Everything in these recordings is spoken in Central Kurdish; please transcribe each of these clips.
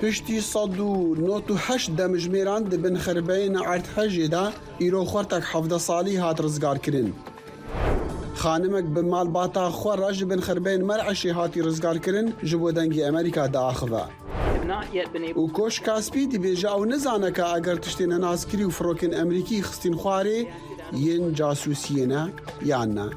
پشتی 198 دمجمیران دبن خربین ارتحجی دا ایرو خورتک 17 سالی هات رزگار کرن. خانمک به مالباتا خور راج بن خربین مرعشی هاتی رزگار کرن جبو دنگی امریکا دا آخوا. و کوش کاسپی دی بیجا و نزانه که اگر تشتین ناسکری و فروکن امریکی خستین خواره ین جاسوسینا یا نه.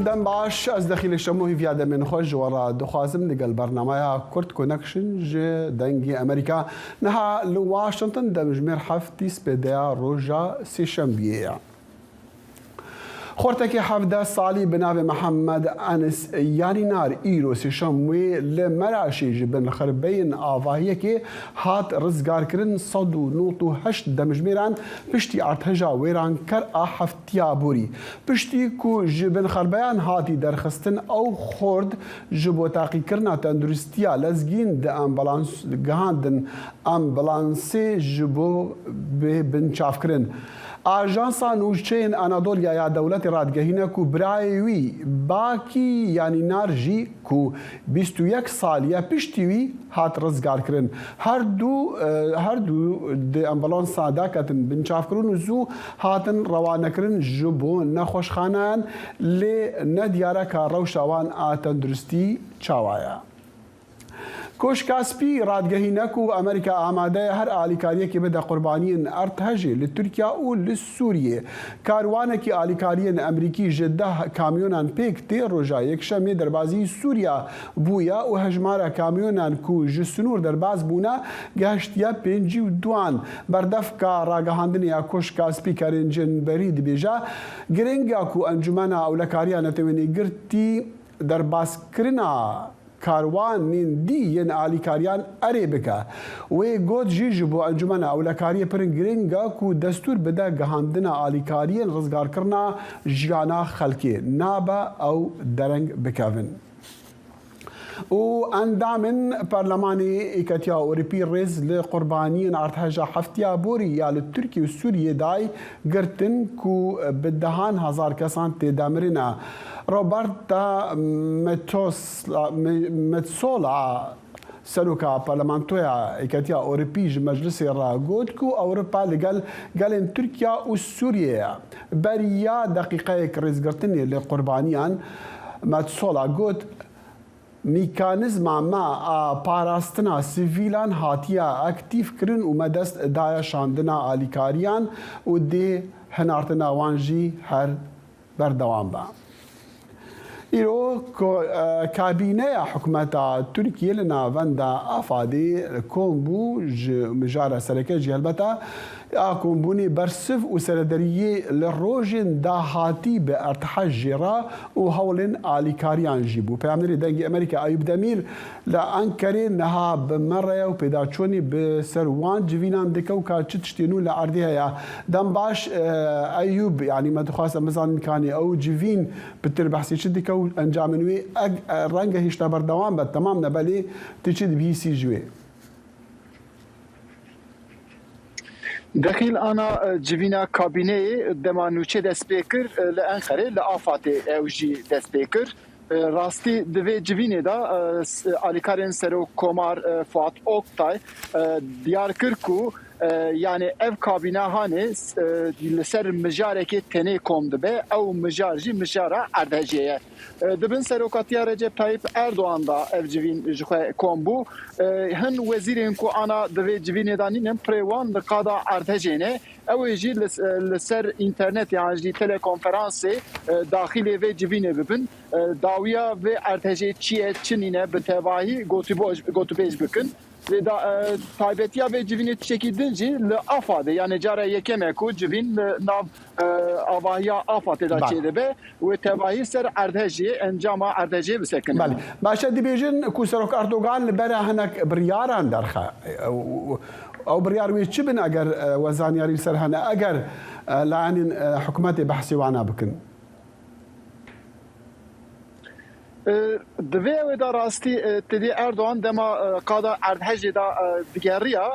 دم باش از داخل شموهی ویاده من خوش ورا دخوازم لقل برنامه كورت كونكشن جي دنگي امريكا نها لواشنطن دمجمير حفتي سبيديا روجا سيشنبيه خورتك حفده سالي بنابي محمد أنس يعني نار إيرو سيشموي لمراشي جبن خربين آواهيكي هات رزقار كرن صدو نوتو هشت دمجميران بشتي ارتهجا ويران كر حفتيا بوري بشتي كو جبن خربيان هاتي درخستن أو خورد جبو تاقي كرنا تندرستيا لزگين دا أمبلانس گهاندن أمبلانسي جبو بنشاف كرن آژانسا نوشچین آنادولیا یا دولت رادگهینه کو برایوی باکی یعنی نارجی کو 21 سالیه پشتیوی هات رزگار کرن هر دو د امبولانس ساده کتن بنچاف کرن زو هاتن روانه کرن جبو نخوشخانان ل ندیاره کار روشوان آتندرستی چاوایا کوش کاسپی رادگهینک و امریکا آماده هر آلیکاریه که بده قربانین ارتهجی لترکیا و لسوریه کاروانه که آلیکاریین امریکی جده کامیونان پیک تی روژا یک شمی دربازی سوریا بویا و هجماره کامیونان کو جسنور درباز بونا گهشتیا پنجی و دوان بردف کا راگهاندنیا کوش کاسپی کرنجن برید بیجا گرنگا کو انجمنا اولکاریان توینی گرتی درباز کرنا کاروان نین دی ین آلیکاریان اری بکه و گود جیج بو انجمن اولکاری پرنگرینگا کو دستور بده گهاندنا آلیکاریان رزگار کرنا جیانا خلکی نابا او درنگ بکوین و اندامن برلمانی ایکتیا اوروپی رز لقربانین ارتهجا حفتیا بوری یا لترکی و سوریه دای گرتن کو بدهان هزار کسان تدامرنا روبرتا متسولا سلوكا برلمانتويا إيكاتيا أوروبيج مجلس الراغود كو أوروبا لقال تركيا وسوريا بريا دقيقة رزقرتني لقربانيان متسولا قود میکانیزما ما پاراستنا سیویلان هاتیا اکتیف کرن و مدست دایا شاندنا آلیکاریان و دی هنارتنا وانجی هر بردوام با. ایرو کابینه حکومت ترکیه لناوندا افادی کومبو مجاره سرکه جلبتا آکومبونی برسف و سردریه لروجن داهاتی به ارتحجرا و هولن آلیکاریان جیبو پیامنری دنگی امریکا ایوب دمیر لانکره نها بمره و پیداچونی به سروان جوینان دکو که چتشتینو لعردیه یا دم باش ایوب یعنی ما تخواست مزان کانی او جوین بتر بحثی چه دکو انجامنوی رنگ هشتا بردوام بد تمام نبالی تچید بی سی جوی دخيل أنا جبينا كابينة دمانوچه دسبيكر لأنخرة لآفات أوجي دسبيكر راستي دوی جبینه دا آلیکارین سرو کمار فوات اوکتای دیار کرکو يعني اف كابينه هاني لسر مجاره كي تني كوم دبه او مجارجي مجاره اردهجيه دبن سروكاتيا رجب طيب اردوغان دا اف جوين جخه كومبو هن وزيرين كو انا دبي جوين دانين بريوان دقادا اردهجينه او يجي لسر انترنت يعني جي تيليكونفرنسي داخلي في جوين ببن داويا في اردهجي تشي تشنينه بتباهي گوتوبيج بكن لدا تایبەتیا بێ جوینێ تشێکی دنجی لە ئافادە یانە جارە یەکەمێک و جوین ناو ئاواهیا ئافا تێدا چێ دەبێ و تەواهی سەر ئەردهەژێ ئەنجاما ئەردهەژێ بسەکەن باشە دەبێژن کو سەرۆک ئەردۆغان لەبەرە هەنێک بڕیاران دەرخە ئەو بڕیار وێ چ بن ئەگەر وەزانیاری سەر هەنە ئەگەر لاەنین حکوومەتی بەحسی وانە بکن دوی و دا راستی تدی اردوان دما قادا اردهجی دا دیگریا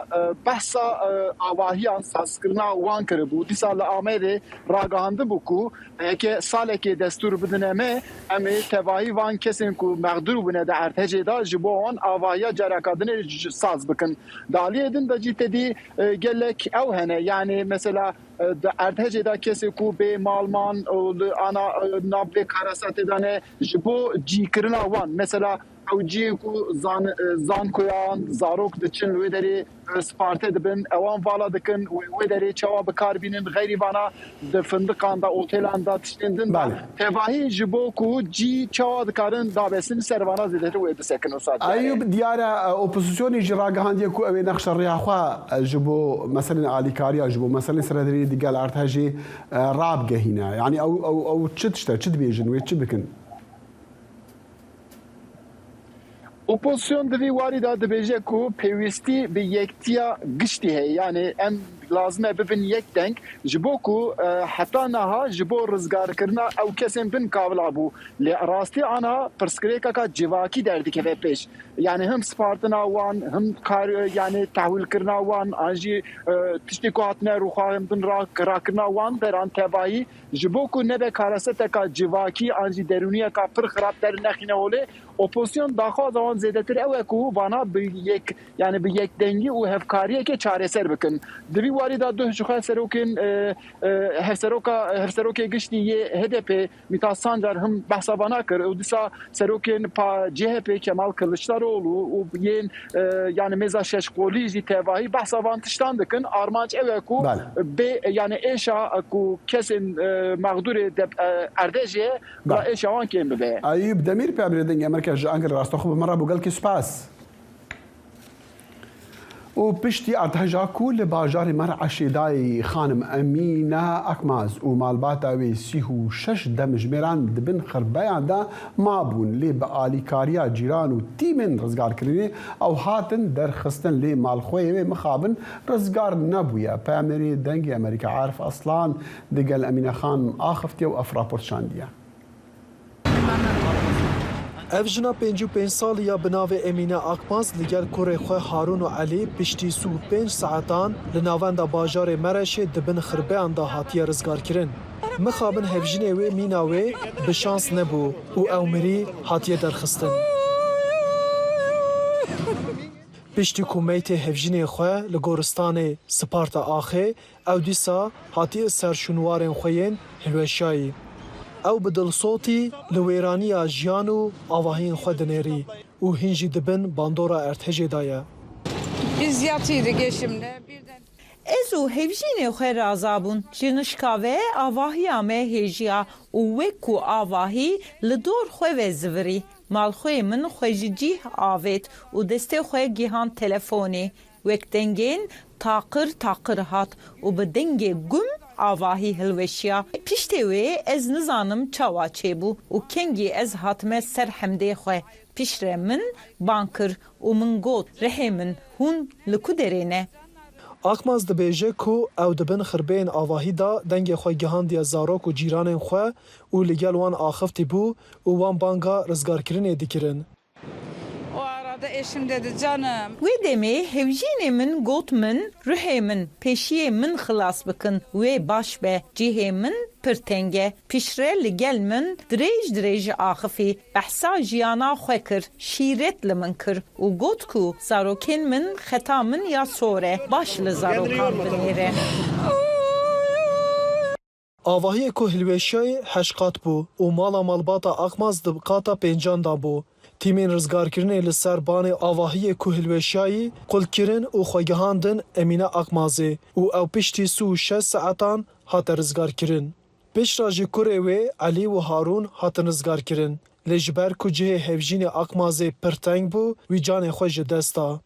بحثا آواهیان سازکرنا وان کرده بود دی سال آمده راگانده بکو که ساله که دستور بدنه می امی تواهی وان کسین که مقدور بونه دا اردهجی دا جبوان آواهیا جرکادن ساز بکن دالی دن دا جی تدی گلک او هنه یعنی مثلا اردهجی دا کسی که به مالمان آنا نابل کاراسات دانه جبو جی کرنا وان مثلا او جی کو زان کویان زاروک دچن وی دری سپارته دبن اوان والا دکن وی دری چوا بکار بینن غیری وانا د فندقان دا اوتلان دا تشتندن تواهی جبو کو جی چوا دکارن دا بسن سروانا زیده وی بسکن استاد ایوب دیاره اپوزیسیون جراگهاندی کو او نقش ریاخوا جبو مثلا آلیکاریا جبو مثلا سردری دیگل ارتهجی راب گهینا يعني او تشتشتا تشد بيجن وي تشبكن اپوزیسیون دوی واری دا دبیجه کو پیوستی به یکتیا گشتی ہے یعنی ام لازمه ببین یک دنگ جبو کو حتی نها جبو رزگار کرنا او کسیم بن کاولا بو راستی آنا پرسکریکا کا جواکی دردی که پیش یعنی هم سپارتنا وان هم کار یعنی تحویل کرنا وان آنجی تشتی کو هاتنه روخواهم بن را کرنا وان دران تبایی جبو کو نبه کارسته کا جواکی آنجی درونیه کا پر خراب در نخینه ولی اپوزیسیون داخل زمان زیادتر اوه کو وانا به یک یعنی به یک دنگی و هفکاریه که چاره سر بکن دوی واری دا دو شخص سروکن هفسروکه گشتی یه هدف میتا سانجار هم بحثا وانا کر و دیسا سروکن پا CHP Kemal Kılıçdaroğlu و ین یعنی مزا شش قولی جی تواهی بحثا وان تشتان دکن آرمانچ اوه کو به یعنی ایشا کو کسین مقدور اردجه و ایشا وان کم ببه ایوب دمیر پیامردنگ مرکز انگر راست خوب مرا بوگل کی سپاس و پشتی ارتهجا کول باجار مرعشی دای خانم امینه اکماز و مالباتا وی 36 دمجمیران دبن خربیان دا مابون لی با آلیکاریا جیران و تیمن رزگار کرنی او هاتن در خستن لی مالخوی وی مخابن رزگار نبویا پیامری دنگی امریکا عارف اصلان دگل امینه خانم آخفتی و افراپورت شاندیا ev jina 55 saliya bi navê Emîne Akmaz li gel kurê xwe Harûn û Elî piştî sû 5 saetan li navenda bajarê Mereşê dibin xirbeyan da hatiye rizgarkirin. Mixabin hevjinê wê mîna wê bi şans nebû û ew mirî hatiye derxistin. Piştî ku meytê hevjinê xwe li goristanê Sparta Axê ew dîsa hatiye ser şûnwarên xwe yên hilweşayî. Ew bi dilsotî li wêraniya jiyan û avahiyên xwe dinêrî û hîn jî dibin bandora erdhejê da ye. Biz yatıydık eşimle. Ez û hevjînê xwe razabûn ji nişka ve avahiya me hêjiya û wek ku avahî li dor xwe ve zivirî. Malxwê min xwe ji cîh avêt û destê xwe gihan telefonê. Wek dengên taqir hat û bi dengê gum avahî hilweşiya. Piştê wê ez nizanim çawa çêbû û kengî ez hatime ser hemdê xwe. Piştre min ban kir û min got rehê min hûn li ku derê ne? Akmaz dibêje ku ew dibin xirbeyên avahî da dengê xwe gihandiye zarok û cîranên xwe û li gel wan axiftî bû û wan banga rizgarkirinê dikirin. O arada eşim dedi canım. Wê demê hevjînê min got min rihê min pêşiyê min xilas bikin wê baş be cihê min pir teng e. Pişre li gel min dirêj axifî behsa jiyana xwe kir şîret li min kir û got ku zarokên min xeta min ya sor e baş li zarokan binêre. Avahiyê ku hilweşayê heşqat bû û mala malbata Akmaz di qata pêncan da bû. Tîmên rizgarkirinê li ser banê avahiyê ku hilweşayî qulkirin û xwegihandin Emîne Akmazê û ew piştî sû 6 saetan hate rizgarkirin. Pişra ji kurê wê Elî û Harûn hatin rizgarkirin. Lê ji ber ku cihê hevjînê Akmazê pir teng bû, wî canê xwe ji dest da.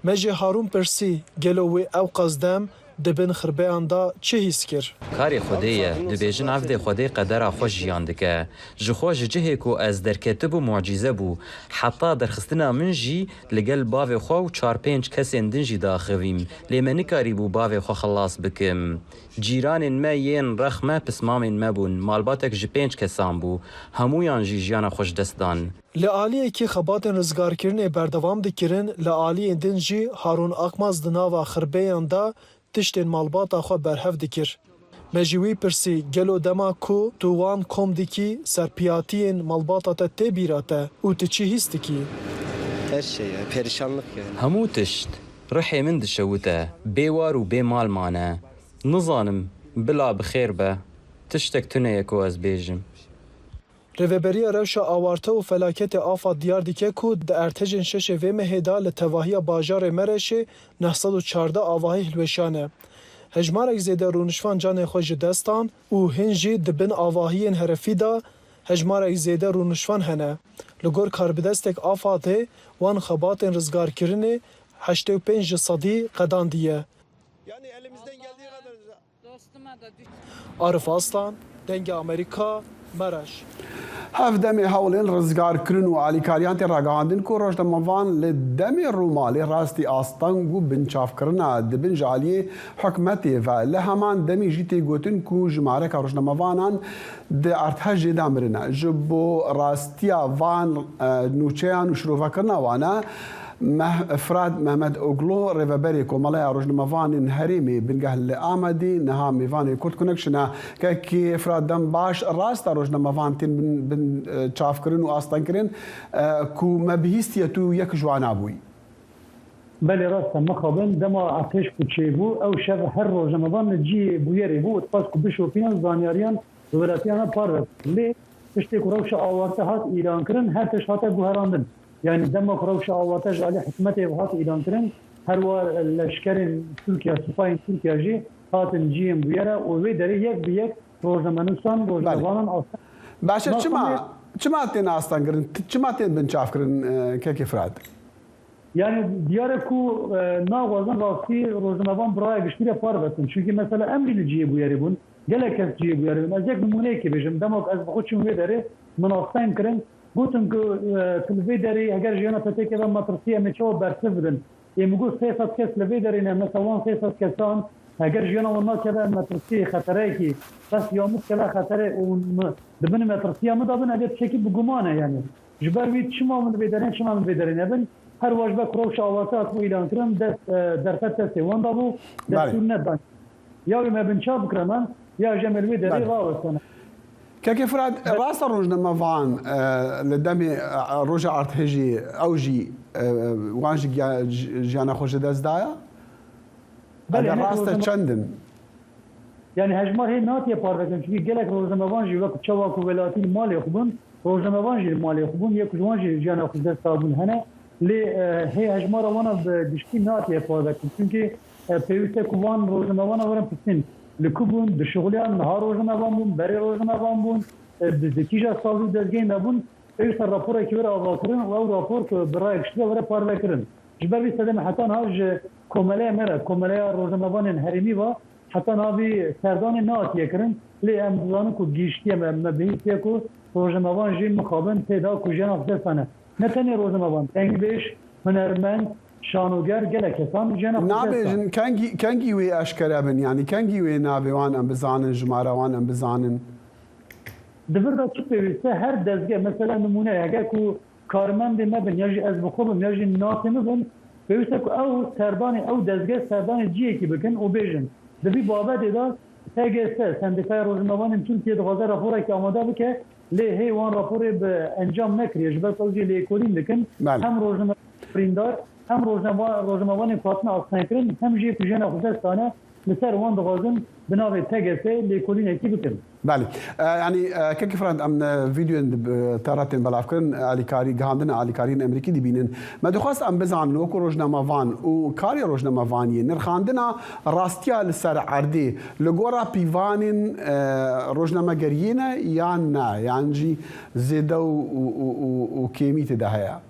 Me jê Harûn pirsî gelo wê ew qezdem دبن خربیان دا چه هیس کر؟ کاری خودیه دبیجن عفده خودی قدر خوش جیان دکه جخوا جهه کو از درکتب و معجزه بو حتی درخستنا من جی لگل باو خوا و 4-5 کسین دنجی داخویم لیمنی کاری بو باو خوا خلاص بکم جیران ما ین رخمه پسمامین مبون مالباتک جی 5 کسان بو همویان جی جیان خوش دستدان لعالیه که خباتن رزگار کرنه بردوام دکرن لعالیه دنجی هارون اقماز دناوا خربیان دا تشتین مالباتا خوا برهف دکر. مجوی پرسی گلو دما کو تووان کم دکی سرپیاتین مالباتا تا تبیراتا او تچی هیست دکی؟ her şey ya, perişanlık yani. همو تشت روحي من دشوته بيوار و بيمال مانه نظانم بلا بخير به تشتك تنيكو از بيجم روبری روشا آوارته و فلاکت آفا دیار دیکه کو د ارتجن شش و مهدا لتواهی باجار مرشه 914 آواهی هلوشانه. هجمارک زیده رونشفان جان خوش دستان و هنجی دبن آواهی هرفی دا هجمارک زیده رونشفان هنه. لگور کاربدستک آفاته وان خبات رزگار کرنه 85 صدی قدان دیه. Yani elimizden geldiği kadar. Dostuma da düş. عارف Aslan، دنگ امریکا، مرش. هفدم هولین رزگار کرن و علیکاریان تراگاندن کو روشنموان لدم رومالی راستی آستان گو بنچاف کرنا دبن جالی حکمتی و لهمان دمی جیتی گوتن کو جماره که روشنموانان د ارتج دامرنا جبو راستیا وان نوچیان و شروفا کرنا وانا افراد محمد اوغلو ريفابري كومالا روجنمافان هريمي بنقهل آمدي نها ميفاني كورت كونكشنا كي افراد دم باش راست روجنمافان تن بن تشاف كرين واستان كرين كو ما بهيستيا تو يك جوانا بوي بله راست مخابن دما عتش بو او شب هر روجنمافان جي بويري بو تاسكو بشوفيان زانياريان ولاتيانا بار لي تشتي كروش اوارتهات ايران كرن هر تشهات بوهراندن يعني دم خروش آواتج على حكمته وهات إيران كرن هروا الأشكال تركيا سفاين تركيا جي هاتن جيم بيرا وبيدري يك بيك روزمانوسان روزمانان أصلا باشا چما تين أصلا كرن چما تين بنشاف كرن كيف فراد يعني دياركو ناوازن راسي روزمان براي بشتري فاربتن شو مثلا أمري اللي جيبوا يريبون جلك جيبوا يريبون أزيك نمونيكي بيجم دمك أز بخوش بيدري مناصين كرن گوتم که تلویدری اگر جیانا پتی که مطرسیه میچو برسفدن یمگو 300 کس لویدری نه مثلا 300 کسان اگر جیانا ونا که مطرسیه خطره کی بس یامد که خطره و دبن مطرسیه مدابن اگر چکی بگمانه یعنی جبر وید شما من لویدرین شما من لویدرین ابن هر واجبه کروش آواتات و ایلان کرم در فتت وان دابو دستور ندان یا ما بنشاب کرمان یا جمل لویدری راوستانه كيف فراد راس روجنمافان لدمي رجع ارتهجي اوجي وانجي جانا خوش داز دايا بل راس چندن يعني هجمار هي ناتيه باربكن شي قالك روجنمافان جي وقت شواك ولاتي مال يخبون روجنمافان جي مال يخبون يك جوان جانا خوش داز صابون هنا لي هي هجمار وانا بدشتي ناتيه باربكن كونكي بيوته كوان روجنمافان ورن بسين لکوبون دشغلیان نهار روزنامه بون بری روزنامه بون دکیجا سازو دزگین نبون ایست راپور کی ور آواز کردن و راپور که برای کشته ور پارله کردن جبری سدم حتی هاج کومله مره کومله روزنامه هرمی و حتی نابی سردان ناتیه کردن لی امزان کو گیشتی مبهیتی کو روزنامه جیم مخابن پیدا کجان افزانه نه تنی روزنامه انگلیش هنرمند شانوگر گله کسان جناب نابي كانجي وي اشكرابن يعني كانجي وي نابي وان ام بزانن جماره وان ام بزانن دبردا چه پیوسته هر دزگه مثلا نمونه اگر کو کارمند مبن یا از بخوب یا ناسم بن پیوسته کو او سردان او دزگه سردان جی کی بکن او بیژن دبی بابت دا تگست سندیکای روزنامه ترکیه دوازه راپور که آماده بکه لی هی وان راپور به انجام نکریه جبر توجی لی کولین بکن هم روزنامه پریندار هم روزنامه فاطمه آسنکرین هم جی کجان خوزستانه لسر وان دوازن بناوی تگسه لیکولین اکی بکن بله يعني كيف فراد ام فيديو تاراتين بالافكرن عليكاري غاندن عليكارين امريكي دي بينن ما دخواست ام بزعم لوكو روجنامه فان و كاري روجنامه فاني نرخاندنا راستيا لسر عردي لغورا بيفانين روجنامه غرينا يا نا يعني زيدو و كيميت دهيا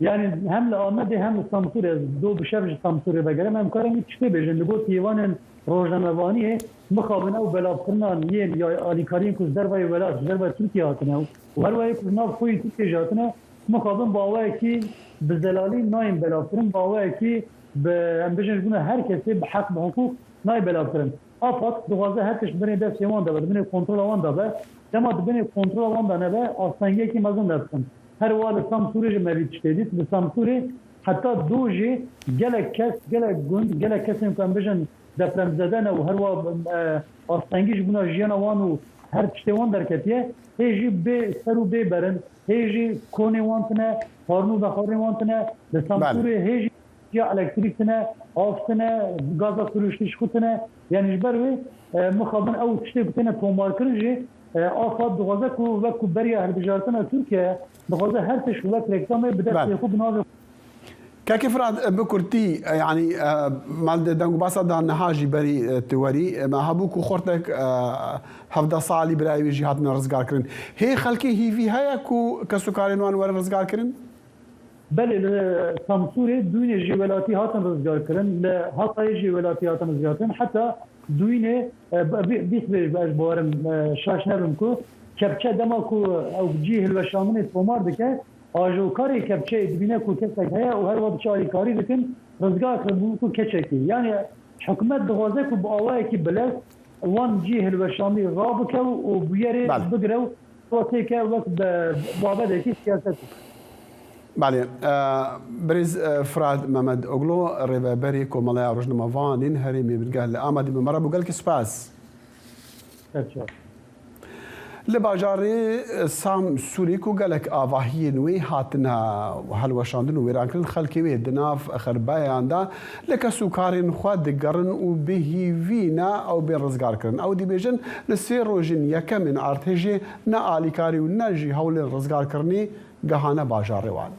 يعني هم لآمده هم سامسور دو بشبج سامسور بگرم هم کارم تشته بجن لگو تیوان روزنامه‌وانی مخابن او بلابترنان ین یا آلیکارین کز در وای ولاد در وای ترکیه هاتنه و هر وای کز ناف خوی ترکیه جاتنه مخابن باوای کی بزلالی نایم بلابترن باوای کی به هم بجن بونه هر کسی به حق به حقوق نای بلابترن آفات دوازه هرکش بنی دست یوان دابه بنی کنترل وان دابه دما بنی کنترل وان دانه آسانگی کی مزون دستن هر وال سامسوری مریض شدید به سامسوری حتی دوجی گلک کس گلک گوند گلک کس امکان بجن دپرم زدن و هر وال آسانگیش بنا جیان وان و هر چتوان درکتیه هیچی به سرو به برن هیچی کنی وانتنه هارنو دخاری وانتنه به سامسوری هیچی یا الکتریکتنه آفتنه گاز سروشتیش خودتنه یعنی جبروی مخابن او تشتی بتنه تومار کرنجی آفات دوازه کو وکو بریا هر بجارتنا ترکیه دوازه هر تش وقت رکتامه بدست خوب ناز كيف راد بكرتي يعني مال دنگو باسا دان هاجي بري توري ما هبوكو خورتك هفدا صالي براي جهاتنا رزقار كرين هي خلكي هي في هيا كو كسوكارين وان ور رزقار كرين بله سامسوري دوين جوالاتي هاتن رزقار كرين هاتاي جوالاتي هاتن رزقار كرين حتى دوين بيس بارم شاش نرمكو كبچه دماكو او جيه الوشامن تومار دكه آجو کاری کبچه دبینه کو کسک هیا و هر وقت چاری کاری بکن رزگار کربو کو کچکی یعنی حکومت دغازه کو با آوائه کی بلد وان جیه الوشامی رابکه و بیاره بگره و تیکه وقت بابده کی سیاست بله برز فراد محمد اوغلو ریوبری کو ملای روزنامه وانین هریمی بنگال آمدی بمره بگل کی سپاس لباجاري سام سوريكو قالك آواهي نوي هاتنا وهالوشاندن ويرانكن خلقي وي دناف خربايا عندها لك سوكارين خواد قرن وبه فينا او بين رزقار كرن او دي بيجن لسيروجين يكا من ارتجي نا آلي كاري وناجي هول الرزقار كرني قهانا باجاري وان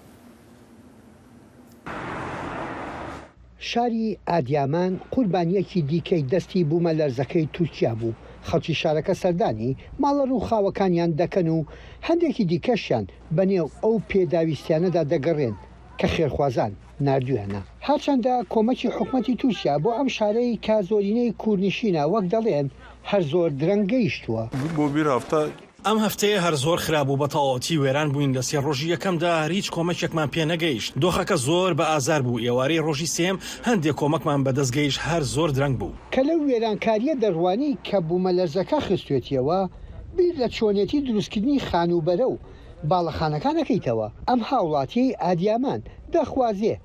شاری ئادیامان قوربانیەکی دیکەی دەستی بوومە لەرزەکەی تورکیا بوو. خەڵکی شارەکە سەردانی ماڵە ڕوو خاوەکانیان دەکەن و هەندێکی دیکەشیان بەنێو ئەو پێداویستیانەدا دەگەڕێن کە خێرخوازان نردویانە. هەرچەندە کۆمەکی حکومەتی تورکیا بۆ ئەم شارەی کە زۆرینەی کوردنشینە وەک دەڵێن هەر زۆر درەنگ گەیشتووە. بۆ بیر هەفتە ئەم هەفتەیە هەر زۆر خراپ بوو بە تەواوەتی وێران بووین لە سێ ڕۆژی یەکەمدا هیچ کۆمەکێکمان پێ نەگەیشت. دۆخەکە زۆر بە ئازار بوو. ئێوارەی ڕۆژی سێم هەندێک کۆمەکمان بەدەستگەیشت هەر زۆر درەنگ بوو. کە لەو وێرانکاریە دەڕوانی کە بوومەلەرزەکە خستوێتیەوە بیر لە چۆنێتی دروستکردنی خانوبەرە و باڵەخانەکانەکەیتەوە. ئەم هاوڵاتیەی ئادیامان دەخوازێ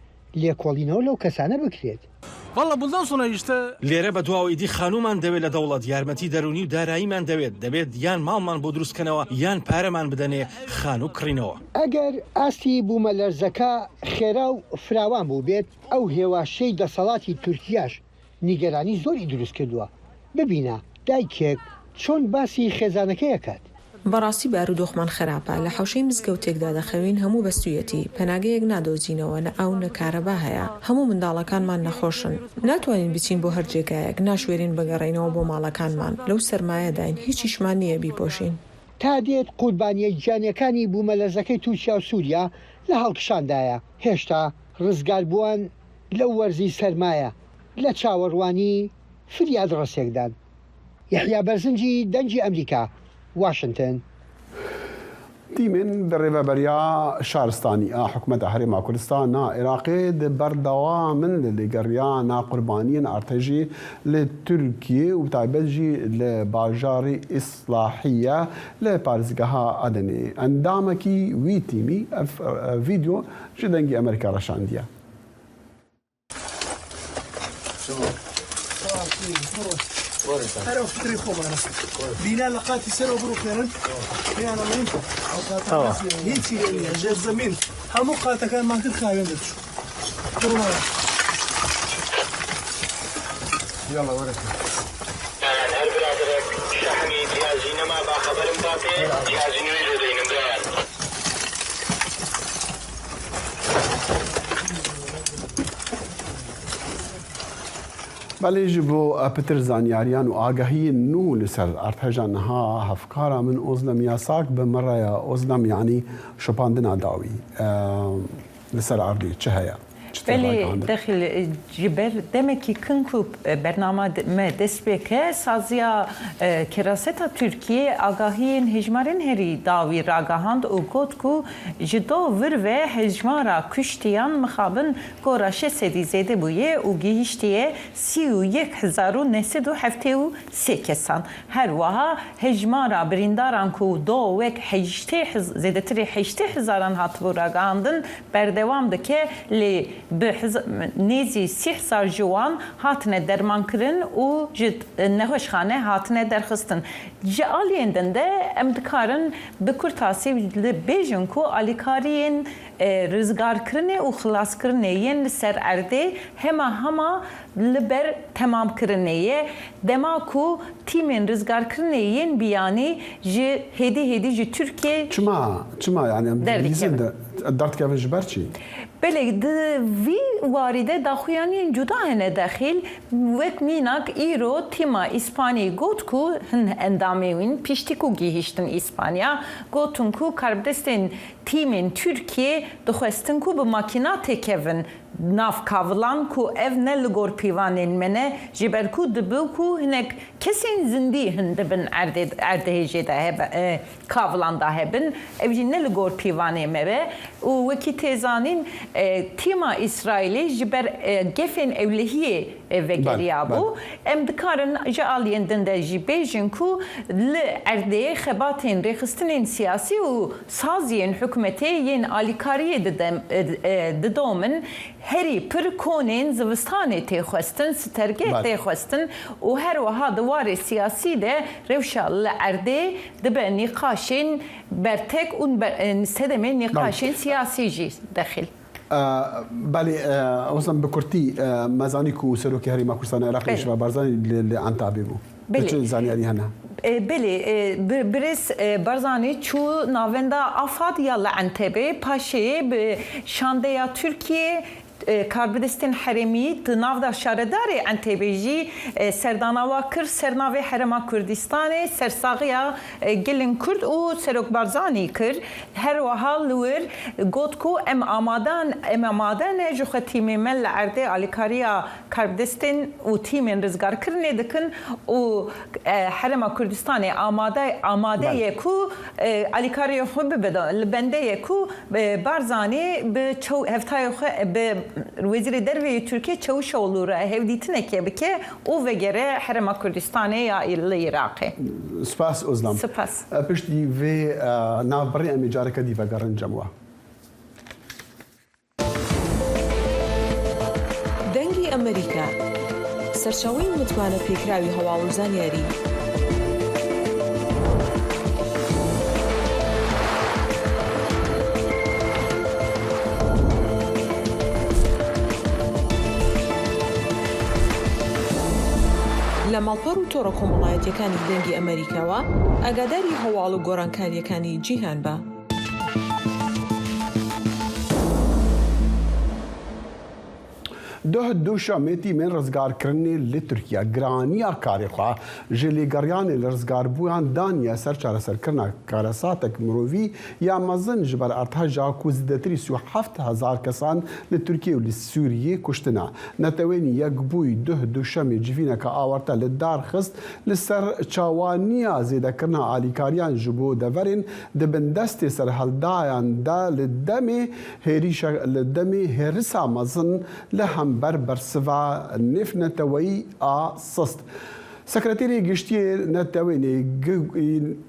لێکۆڵینەوە لەو کەسانە بکرێت. لێرە بە دواوەیدی خانومان دەوێت لە دەوڵەت یارمەتی دەرونی و داراییمان دەبێت یان ماڵمان بۆ دروستکەنەوە یان پارەمان بدەنێ خانوو کڕینەوە. ئەگەر ئاستی بوومەلەرزەکە خێرا و فراوان بوو بێت ئەو هێواشەی دەسەڵاتی تورکیاش نیگەرانی زۆری دروست کردووە. ببینە دایکێک چۆن باسی خێزانەکەیەکات. بەڕاستی بارودۆخمان خراپە لە حوشەی مزگەوتێکدا دەخەوین هەموو بەستویەتی پەناگەیەک نادۆزینەوە نە ئەو نەکارەبا هەیە هەموو منداڵەکانمان نەخۆشن ناتوانین بچین بۆ هەرجێگایەک ناشوێرین بەگەڕێنەوە بۆ ماڵەکانمان لەو سەرمایەداین هیچیشمان نییە بیپۆشین تا دێت قوربانیە گیانیەکانی بوومەلەرزەکەی تورکیا و سووریا لە هەڵکشاندایە هێشتا ڕزگاربووان لەو وەرزی سەرمایە لە چاوەڕوانی فریاد ڕەسێکدان یحیا بەرزنجی دەنجی ئەمریکا واشنطن تيمن بالريفابريا شارستاني حكومة هرم كردستان عراقي بردوام لقريانا قربانيين ارتجي لتركيا وتعبجي لباجاري اصلاحيه لبارزقها ادني اندامكي وي تيمي فيديو جدنجي امريكا رشانديا أنا فكري خمرة بينا لقاتي سنة وبروكنا أنا ما ينفع هيتي جاز زمين همو قاتا كان ما تتخايل ندشو يلا ورك هل برادرك شحني جهازينا ما باخبر مباطي جهازينا ويجودين مبراد بله جبو پتر زانیاریان و آگاهی نو لسر ارتجان ها هفکارا من اوزنم یاساک به مره اوزنم یعنی شپاندنا داوی لسر عرضي شهيا بله داخل جبر دمکی کنکو برنامه ما دست بکه سازیا کراست ترکیه آگاهی هجمارن هری داوی راگاهاند و گفت کو جدو ور و هجمارا کشتیان مخابن گوراش سدی زده بویه و گیشتیه 31,973 کسان هر وها هجمارا برینداران کو دو وک زده تری 8,000 هات راگاهاندن بردوام دکه لی به نیزی 30,000 جوان هاتنه درمان کرن و جد نهوشخانه هاتنه درخستن جاليندن ده امدکارن بکرتاسی بیجن کو آلیکارین رزگار کرنه و خلاص کرنه ین سر ارده هما لبر تمام کرنه دما کو تیمین رزگار کرنه ین بیانی جی هدی جی ترکیه چما يعني دارت كيف جبرتشي بله وی وارده داخویانی جدا هنه داخل وقت میناک ایرو تیما اسپانی گوت کو هن انداموین پیشتی کو گیهشتن اسپانیا گوتون کو کاربدستن تیمین ترکیه دخواستن کو به ماکینا تکیون ناف کاولان کو ev ne ligor pivanên mene ji ber ku dibu ku hinek kesên zindî hin dibin erdehêjê de hebe kavilan da hebin ev jî ne ligor pivanê me be û wekî têzanîn tîma İsraîlê ji ber gefên ewlehiyê vegeriya bû em dikarin ji aliyên din de jî bêjin ku li erdeyê xebatên rêxistinên siyasî û saziyên hikûmetê yên alîkariyê didomin هری پر کونین زوستانه تخواستن سترگه تخواستن و هر وها دوار سیاسی ده روشال لعرده دبه نقاشین برتک اون نستدمه نقاشین سیاسی جی داخل بله اصلا بکرتی مزانی کو سروکی هری ماکرستان عراقی شما برزانی لعنتابی بو چه زانیاری هنه بله برس برزانی چو ناوندا آفاد یا لعنتبه پاشه به شانده یا ترکیه کاربدستین حرمی تناو دا شارداری انتبیجی سرداناوا کرد سرناوی حرما کردستانه سرساقیا گلن کرد و سروک برزانی کرد هر وحال لور گوت کو ام آمادان جوخه تیمی مل عرده آلیکاریا کاربدستین و تیمین رزگار کرنه دکن و حرما کردستانه آماده یکو آلیکاریا خو ببدا لبنده یکو برزانی به چو هفتای خو به وزیر دروی ترکیه چوش اولوره هفدیتنه که بکه او وگره حرم کردستانه یا العراقه سپاس ازلام سپاس پشتی و نابری امی جاره کدی و گرن جمعه دنگی امریکا سرچاوی متمانه پیکراوی هواوزانیاری لە ماڵپەڕ و تۆڕە کۆمەڵایەتیەکانی دەنگی ئەمریکاوە ئاگاداری هەواڵ و گۆڕانکاریەکانی جیهان بە. دو شامێتی من ڕزگارکردنی لە تورکیا گرانیە کارێخوا ji lêgeriyanê li rizgarbûyan daniye ser çareserkirina karesatek mirovî ya mezin ji ber erteja ku zêdetirî 27,000 kesan li Tirkiye û li Sûriyê kuştina. Netewênî yekbûyî du şemê civîneke awarte li dar xist li ser çawaniya zêdekirina alîkariyan ji bo deverên dibin destê serheldayan de li demê hêrisa mezin li hember bersiva nêfneteweyî a sist. Sekreterê Giştiyê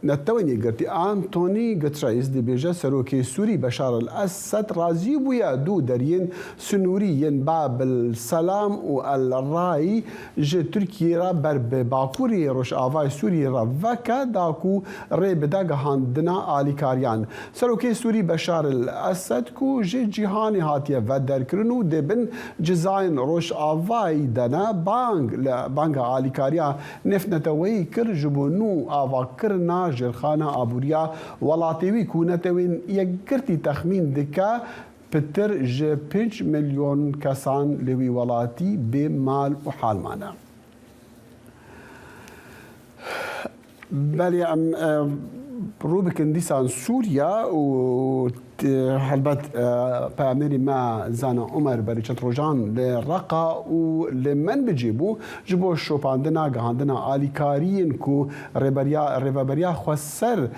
Netewênê girtî Antony Guterres dibêje serokê Sûrî Beşar el-Esed razî bûye du deriyên sunûrî yên Bab el-Selam û el-Ray ji Tirkiyê re ber bi bakurê Rojavayê Sûriyê re veke da ku rê bide gihandina alîkariyan. Serokê Sûrî Beşar el-Esed ku ji cîhanê hatiye vederkirin û dibin cizayên Rojavayê de ne banga alîkariya nefneteweyî kir ji bo nû avakirina jêrxana abûriya welatê wî ku netewên yekgirtî texmîn dike pitir ji 5 milyon kesan li wî welatî bê mal û halmane. Belê em روبكن ديسان سوريا و هلبت بامري ما زانا عمر بريشت روجان لرقا ولمن بجيبو جبو شوب عندنا آليكاريين كو ريبابريا خسر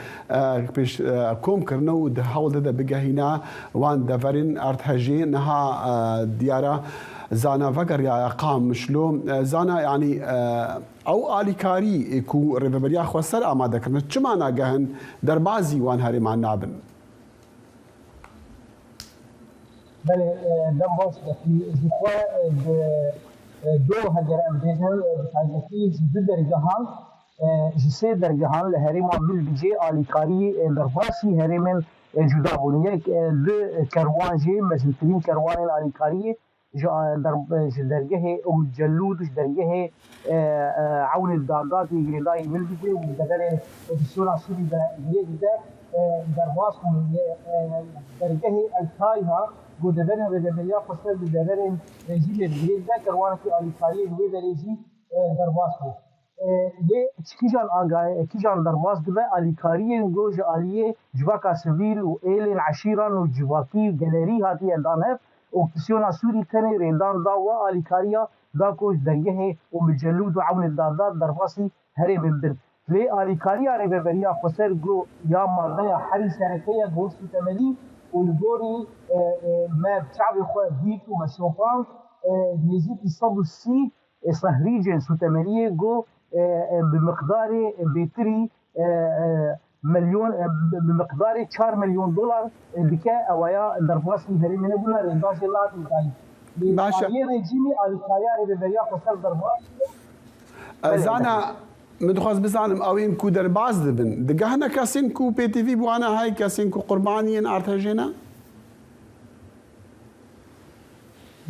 بيش كوم كرنو دهول ده بجهينا وان دفرين ارتهجي نها ديارة زانا فقر يا قام مشلو زانا يعني او آليكاري كو ريبابريا خسر آماده كرنا چما ناگهن در بازي وان هاري ما نابن بله دم باش دفی جخوا دو هجر امریکا بتاعتی جد درجهان جسد درجهان لهرم عمل بيجي آلیکاری درباسی هرمن جدا بودن یک دو کروان جی مزنترین کروان آلیکاری درجه او جلود درجه عون الدعدات يجري لا يمل بيجي ودغره السونا سوري ده درباس درجه الكايها گودبن رجبریا فصل بدرن رجیل الجديد ده كروان في آلیکاری روی درجی درباس کو ده چکیجان آگاه کیجان درباس ده آلیکاری گوج آلیه جواکا سویل و ایل عشیران و جواکی گالری هاتی دانه و کسیونا سوری کنه ریدان دا و آلیکاریا دا کوج درجه و مجلود و عون الدادات درباسی هری ببر لی آلیکاریا رجبریا فصل گو یا مرده حری شرکیه گوشت تملی والجوري ما بشعب خواه ديك ومشروفان نزيد يصابوا السي صهريجن سوتمالية جو بمقدار بيتري مليون بمقدار 4 مليون دولار بكا أويا درباس مهري من أبونا رنداش الله تلقاني باشا رجيمي الكاريا ريبريا خسر درباس زانا مدخواز بزانم اوين كو درباز دبن دقهنا كاسين كو بي تي في بوانا هاي كاسين كو قربانيين ارتجينا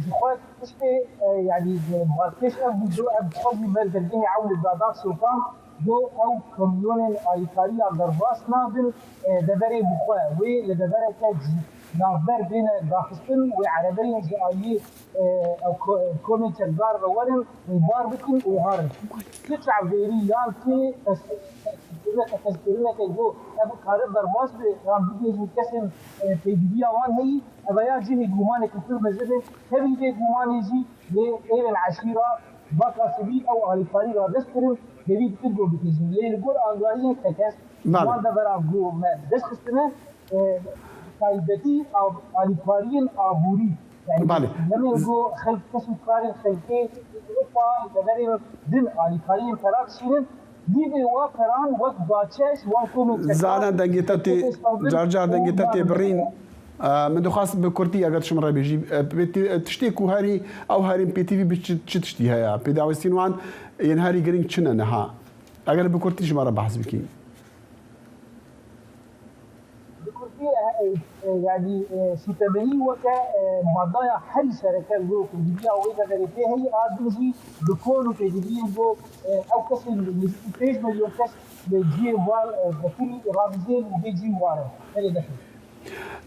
جوات تشتي يعني ماركش ابو جو ابو مردني عون الدادات سلطان جو او كميون ايطاليا درباس نابل دبري بخوا وي لدبري كاجي نابر بين داخستن وعربيين جايي او كومي تشغار رولن بار بكن وهار تطلع فيريال كي تذكرنا كجو ابو خارب درباس رام بيجي كسم في دبيا وان هي ابيا جي غوماني كفر مزده هبي جي غوماني جي ليه العشيره بقى سبي او عليفاري رادستر هبي بتجو بتجي ليه الجول انغاري تكاس ما ده برا جو ما دسخستنا تايبتي او عليفاريين ابوري يعني لما يجو خلف كسم قارن خلفي اوروبا تبرر دين عليفاريين تراكشين ديبي وقران وقت باتشاش وانكم زانا دنجتتي جارجار دنجتتي برين من خاص بكورتي اگر شمره بيجي تشتيكو هاري او هاري بي تي في تشتي هيا بيداوسين وان ينهاري جرين تشنا نها اگر بكورتي شمره بحث بكي بكورتي يعني ستبني وكا مضايا حل شركات جو كدبيا وإذا غريبه هي آدمجي بكونوا كدبيا جو أو كسر 3 مليون كسر بيجي وال بكري رامزين وبيجي وارا هذا ده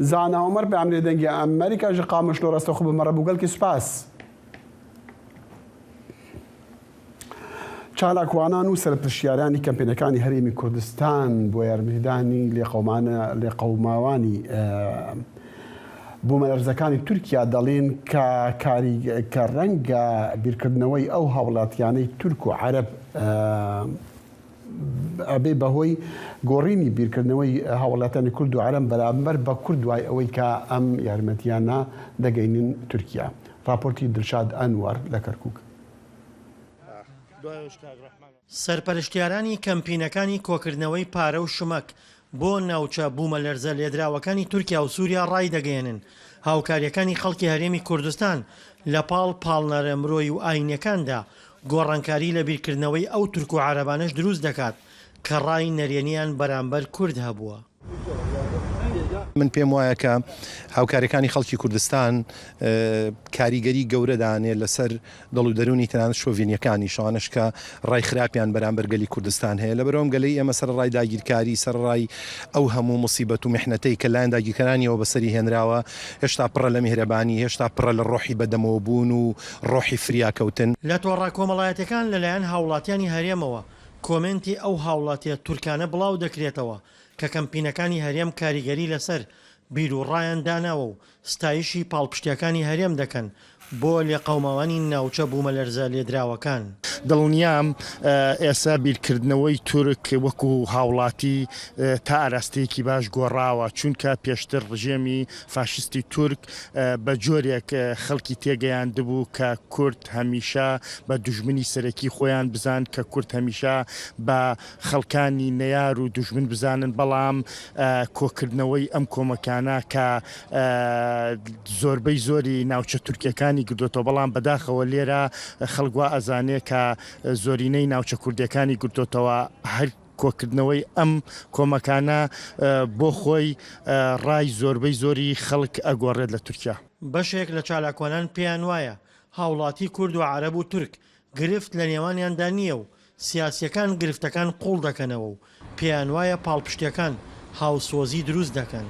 زانا عمر بعمل دنجي امريكا جا قامش لو راستو خب مره بوغل كي سباس چالاک وانان و سرپرشتیارانی کەمپێنەکانی هەرێمی کوردستان بۆ یارمەتیدانی لێقەوماوانی بوومەلەرزەکانی تورکیا دەڵێن کە ڕەنگە بیرکردنەوەی ئەو هاوڵاتیانەی تورک و عەرەب ئەبێ بەهۆی گۆڕینی بیرکردنەوەی هاوڵاتیانی کورد و عەرەب بەرامبەر بە کورد دوای ئەوەی کە ئەم یارمەتیانە دەگەینن تورکیا. راپۆرتی دڵشاد ئەنوەر لە کەرکووک. سەرپەرشتیارانی کەمپینەکانی کۆکردنەوەی پارە و شمەک بۆ ناوچە بوومەلەرزە لێدراوەکانی تورکیا و سووریا ڕای دەگەێنن هاوکاریەکانی خەڵکی هەرێمی کوردستان لە پاڵنەرە مرۆی و ئاینەکاندا گۆڕانکاری لە بیرکردنەوەی ئەو تورک و عەرەبانەش دروست دەکات کە ڕای نەرێنیان بەرامبەر کورد هەبووە. من پێم وایە کە هاوکاریەکانی خەڵکی کوردستان کاریگەری گەورەدانێ لەسەر دڵ و دەرونی تەنانەت شۆڤینیەکانی شانش کە ڕای خراپیان بەرامبەر گەلی کوردستان هەیە لەبەرەوەم گەلەی ئێمە سەر ڕای داگیرکاری سەر ڕای ئەو هەموو مصیبەت و میحنەتەی کە لایەن داگیرکەرانیەوە بەسەری هێنراوە هێشتا پڕە لە میهرەبانی هێشتا پڕە لە ڕۆحی بەدەمەوە بوون و ڕۆحی فریاکەوتن لە تۆڕە کۆمەڵایەتەکان لەلایەن هاوڵاتیانی هەرێمەوە کۆمنتی ئەو هاوڵاتیە تورکانە بڵاو دەکرێتەوە کە کەمپینەکانی هەرێم کاریگەری لەسەر بیر و ڕایان داناوە و ستایشی پاڵپشتیەکانی هەرێم دەکەن بۆ لێ قەوماوانی ناوچە بوومەلەرزە لێدراوەکان. دڵنیام ئێستا بیرکردنەوەی تورک وەکو هاوڵاتی تا ئاراستەیەکی باش گۆڕاوە، چونکە پێشتر ڕژێمی فاشستی تورک بە جۆرێک خەڵکی تێگەیاند بوو کە کورد هەمیشە بە دوژمنی سەرەکی خۆیان بزان، کە کورد هەمیشە بە خەڵکانی نەیار و دوژمن بزانن، بەڵام کۆکردنەوەی ئەم کۆمەکانە کە زۆربەی زۆری ناوچە تورکیەکانی گردوتەوە، بەڵام بەداخەوە لێرە خەڵگوا ئەزانێ کە زۆرینەی ناوچە کوردەکانی گردوتەوە هەر کۆکردنەوەی ئەم کۆمەکانە بۆ خۆی ڕای زۆربەی زۆری خەڵک ئەگۆڕێت لە تورکیا. بەشێک لە چالاکۆنان پێیان وایە هاوڵاتی کورد و عەرەب و تورک گرفت لە نێوانیاندا نییە و سیاسیەکان گرفتەکان قوڵ دەکەنەوە و پێیان وایە پاڵپشتیەکان هاوسۆزی دروست دەکەن.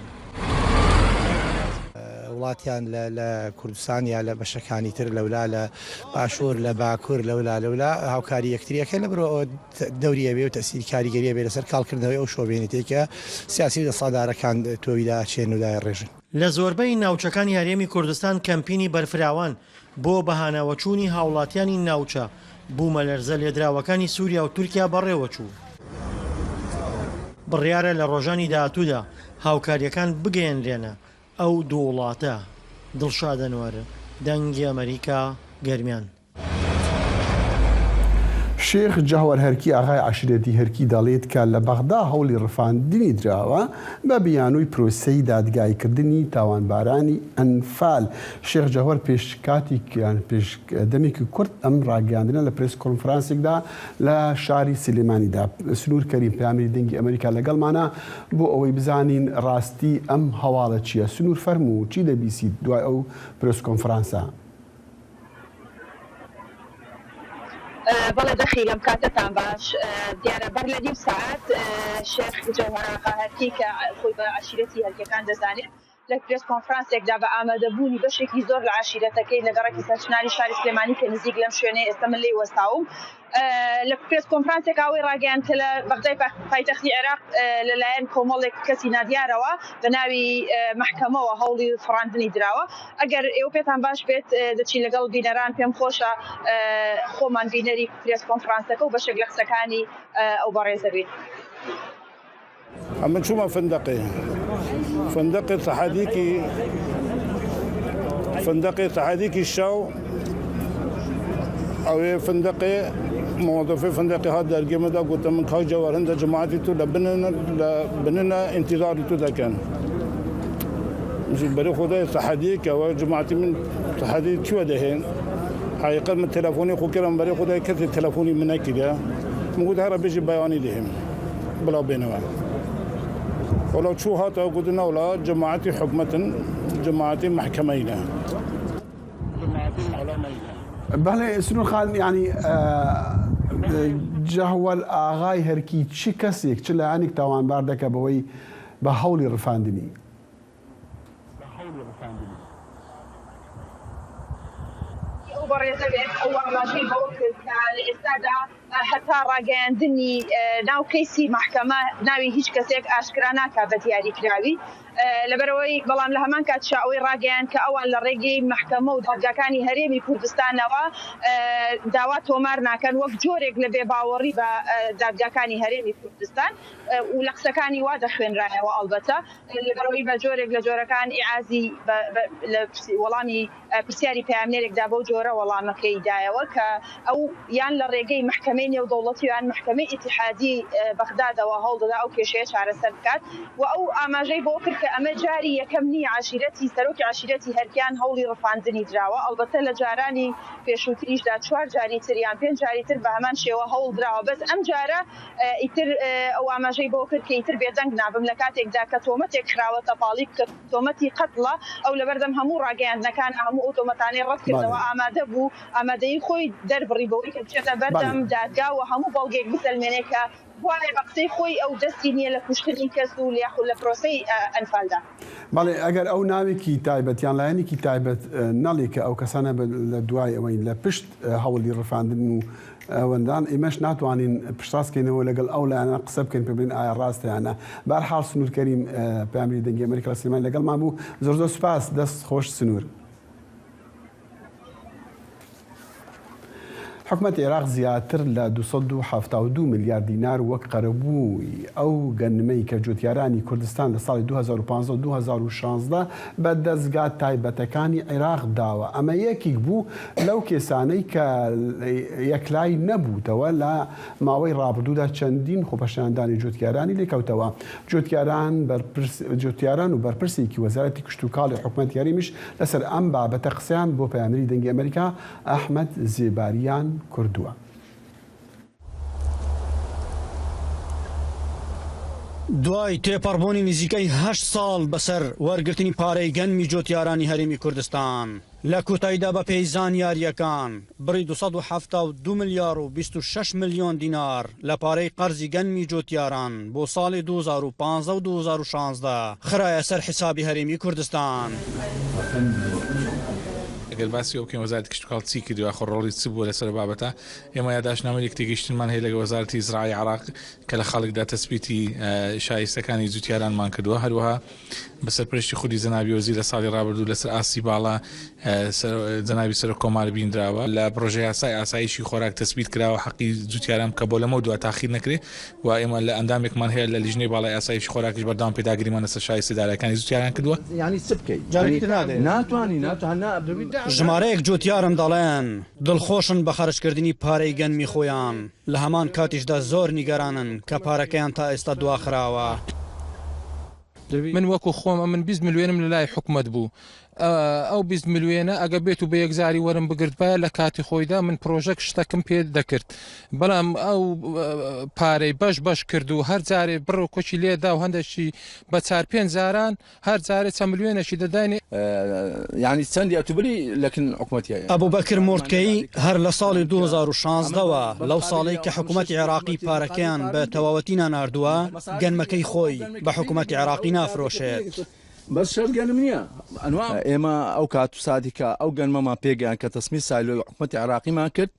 وڵاتیان لە کوردستان یا لە بەشەکانی تر لەولا لە باشوور لە باکوور لەولا هاوکاری یەکتریەکە لە بڕۆ دەوریە بێ و تەسیری کاریگەریە بێ لەسەر کاڵکردنەوەی ئەو شۆبێنێتێکە سیاسی دەسەڵاتدارەکان تۆویدا چێن و دای ڕێژن. لە زۆربەی ناوچەکانی هەرێمی کوردستان کەمپینی بەرفراوان بۆ بەهانەوەچوونی هاوڵاتیانی ناوچە بوومەلەرزە لێدراوەکانی سووریا و تورکیا بەڕێوەچوو. بڕیارە لە ڕۆژانی داهاتوودا هاوکاریەکان بگەیەنرێنە ئەو دوو وڵاتە. دڵشادەنوەرە، دەنگی ئەمریکا، گەرمیان. شێخ جەهوەر هەرکی ئاغای عەشیرەتی هەرکی دەڵێت کە لە بەغدا هەوڵی ڕفاندنی دراوە بە بیانووی پرۆسەی دادگایکردنی تاوانبارانی ئەنفال. شێخ جەهوەر پێشدەمێکی کورت ئەم ڕاگەاندنە لە پرێس کۆنفرانسێکدا لە شاری سلێمانیدا. سنوور کەریم پەیامەری دەنگی ئەمریکا لەگەڵمانە بۆ ئەوەی بزانین ڕاستی ئەم هەواڵە چییە. سنوور فەرموو چی دەبیسیت دوای ئەو پرێس کۆنفرانسە؟ بەڵێ دەخیلم کاتتان باش. دیارە بەر لە نیم سەعات شێخ جەوهەر ئاغا هەرکی کە خۆی بە عەشیرەتی هەرکیەکان دەزانێت لە پرێس کۆنفرانسێکدا بە ئامادەبوونی بەشێکی زۆر لە عەشیرەتەکەی لە گەڕێکی سەرچنانی شاری سلێمانی کە نزیک لەم شوێنێ ئێستا من لێی وەستاوم لە پرێس کۆنفرانسێک ئەوەی ڕاگەیان کە لە بەغدای پایتەختی عێراق لەلایەن کۆمەڵێک کەسی نادیارەوە بە ناوی مەحکەمەوە هەوڵی فڕاندنی دراوە. ئەگەر ئێوە پێتان باش بێت دەچین لەگەڵ بینەران، پێم خۆشە خۆمان بینەری پرێس کۆنفرانسەکە و بەشێک لە قسەکانی ئەو بەڕێزە بێت. من شوما فندقي صحاديكي الشاو او فندقي موظفي فندقي هذا الجيم ده قلت من كاي جوار عند جماعتي تو لبننا انتظاري تو ده كان مش بري خداي صحاديك او جماعتي من صحادي شو ده هين حقيقه من تليفوني خو كلام بري خداي كثر تليفوني من كده موجود هرب بيجي بياني لهم بلا بينما ولو شو هات قلنا ولا جماعتي حكمة جماعتي محكمينا بله سنور خان يعني جەهوەر ئاغای هەرکی چی کەسێک چ لایەنێک تاوانبار دەکە بەوەی بە هەوڵی ڕفاندنی؟ بەڕێزە بێت ئەو ئاماژەی بەوە کرد کە لە ئێستادا هەتا ڕاگەیاندنی ناو کەیسی محکەمە ناوی هیچ کەسێک ئاشکرا ناکا بە دیاریکراوی لەبەرەوەی بەڵام لە هەمان کاتشا ئەوەی ڕاگەیان کە ئەوان لە ڕێگەی محکەمە و دادگاکانی هەرێمی کوردستانەوە داوا تۆمار ناکەن وەک جۆرێک لە بێباوەڕی بە دادگاکانی هەرێمی کوردستان و لە قسەکانی وا دەخوێنرایەوە ئەڵبەتە لەبەرەوەی بە جۆرێک لە جۆرەکان ئیعازی لە وەڵامی پرسیاری پەیامنێرێکدا بەو جۆرە وەڵامەکەی دایەوە کە ئەو یان لە ڕێگەی محکەمەی نێودەوڵەتی یان محکەمەی ئیتیحادی بەغدادەوە هەوڵ دەدا ئەو کێشەیە چارەسەر بکات و ئەو ئاماژەی بۆ کرد کە ئەمە جاری یەکەم نییە عەشیرەتی سەرۆکی عەشیرەتی هەرکیان هەوڵی ڕفاندنی دراوە ئەڵبەتە لە جارانی پێشووتریشدا 4 جاری تر یان 5 جاری تر بە هەمان شێوە هەوڵ دراوە بەس ئەم جارە ئیتر ئەو ئاماژەی بۆ کرد کە ئیتر بێدەنگ نابم لە کاتێکدا کە تۆمەتێک خراوەتە پاڵی کە تۆمەتی قەتڵە ئەو لەبەردەم هەموو ڕاگەیاندنەکان هەموو ئەو تۆمەتانەی ڕەت کردەوە ئامادە هەبوو ئامادەی خۆی دەربڕی بەوەی کە بچێتە بەردەم دادگا و هەموو بەڵگێک بسەلمێنێت کە بوایە بە قسەی خۆی ئەو دەستی نییە لە کوشتنی کەس و لە پرۆسەی ئەنفالدا. بەڵێ ئەگەر ئەو ناوێکی تایبەتیان لایەنێکی تایبەت نەڵێ کە ئەو کەسانە لە دوای ئەوەی لە پشت هەوڵی ڕفاندن و ئەوەندان ئێمەش ناتوانین پشتڕاستکەینەوە لەگەڵ ئەو لایەنە قسە بکەین پێ بڵێن ئایا ڕاستەیانە. بەرحاڵ سنوور کەریم پەیامبەری دەنگی ئەمریکا لە سلێمان لەگەڵمان بوو. زۆر سوپاس. دەست خۆش سنوور. حکومەتی عێراق زیاتر لە 272 ملیار دینار وەک قەرەبووی ئەو گەنمەی کە جوتیارانی کوردستان لە ساڵی 2015 و 2016 بە دەستگا تایبەتەکانی عێراق داوە. ئەمە یەکێک بوو لەو کێسانەی کە یەکلای نەبووتەوە لە ماوەی ڕابردوودا چەندین خۆپەشاندانی جوتیارانی لێکەوتەوە. جوتیاران و بەرپرسێکی وەزارەتی کشتوکاڵی حکومەتی هەرێمیش لەسەر ئەم بابەتە قسەیان بۆ پەیامبەری دەنگی ئەمریکا ئەحمەد زێباریان کردووە. دوای تێپەڕبوونی نزیکەی 8 ساڵ بەسەر وەرگرتنی پارەی گەنمی جوتیارانی هەرێمی کوردستان لە کۆتاییدا بە پێی زانیاریەکان بڕی 272 ملیار و 26 ملیۆن دینار لە پارەی قەرزی گەنمی جوتیاران بۆ ساڵی 2015 و 2016 خرایە سەر حسابی هەرێمی کوردستان. ئەگەر باسی ئەو کەم وەزارەتی کشتوکاڵ چی کردووە خۆڕۆڵی چ بووە لەسەر بابەتە ئێمە یادداشتنامەیەک تێگەیشتنمان هەیە لەگە وەزارەتی زراعی عێراق کە لە خەڵکدا تەسبیتی شایستەکانی جوتیارانمان کردووە. هەروەها بەسەرپرشتی خودی جەنابی وەزیر لە ساڵی ڕابردوو لەسەر ئاسی باڵا جەنابی سەرۆک کۆمار بینراوە لە پرۆژەی ئاسایشی خۆراک تەسبیت کراوە حەقی جوتیاران کە بۆ لەمە دووە تاخیر نەکرێت و ئێمە لە ئەندامێکمان هەیە لە لیژنەی باڵای ئاسایشی خۆراکیش بەردەوام پێداگریمان لەسەر شایستەدارەکانی جوتیاران کردووە. یعنی چ بکەیت ناتوانین ژمارەیەک جوتیارم دەڵێن دڵخۆشن بە خەرجکردنی پارەی گەنمی خۆیان لە هەمان کاتیشدا زۆر نیگەرانن کە پارەکەیان تا ئێستا دواخراوە. من وەکو خۆم من 20 ملیۆنم لە لای حکومەت بوو. ئەو 20 ملیۆنە ئەگە بێت و بە یەکزاری وەرم بگرتبایە لە کاتی خۆیدا من پرۆژەک شتەکەم پێ دەکرد. بەڵام ئەو پارەی بەش کرد و هەر جارێ بڕ و کۆچی لێدا و هەندێکی بە 4-5 زاران هەر جارێ چەند ملیۆنێکی دەداینێ. یعنی چەندی ئەتوبری لەکن حکومەتیە. ئەبوبەکر مۆردکەی هەر لە ساڵی 2016ەوە لەو ساڵی کە حکوومەتی عێراقی پارەکەیان بە تەواوەتی ناناردووە گەنمەکەی خۆی بە حکوومەتی عێراقی نافرۆشێت. بەس شەر گەنم نییە ئێمە ئەو کات و سادیکە ئەو گەنمەمان پێگەیان کە تەسمی سایلۆی حکوومەتی عێراقیمان کرد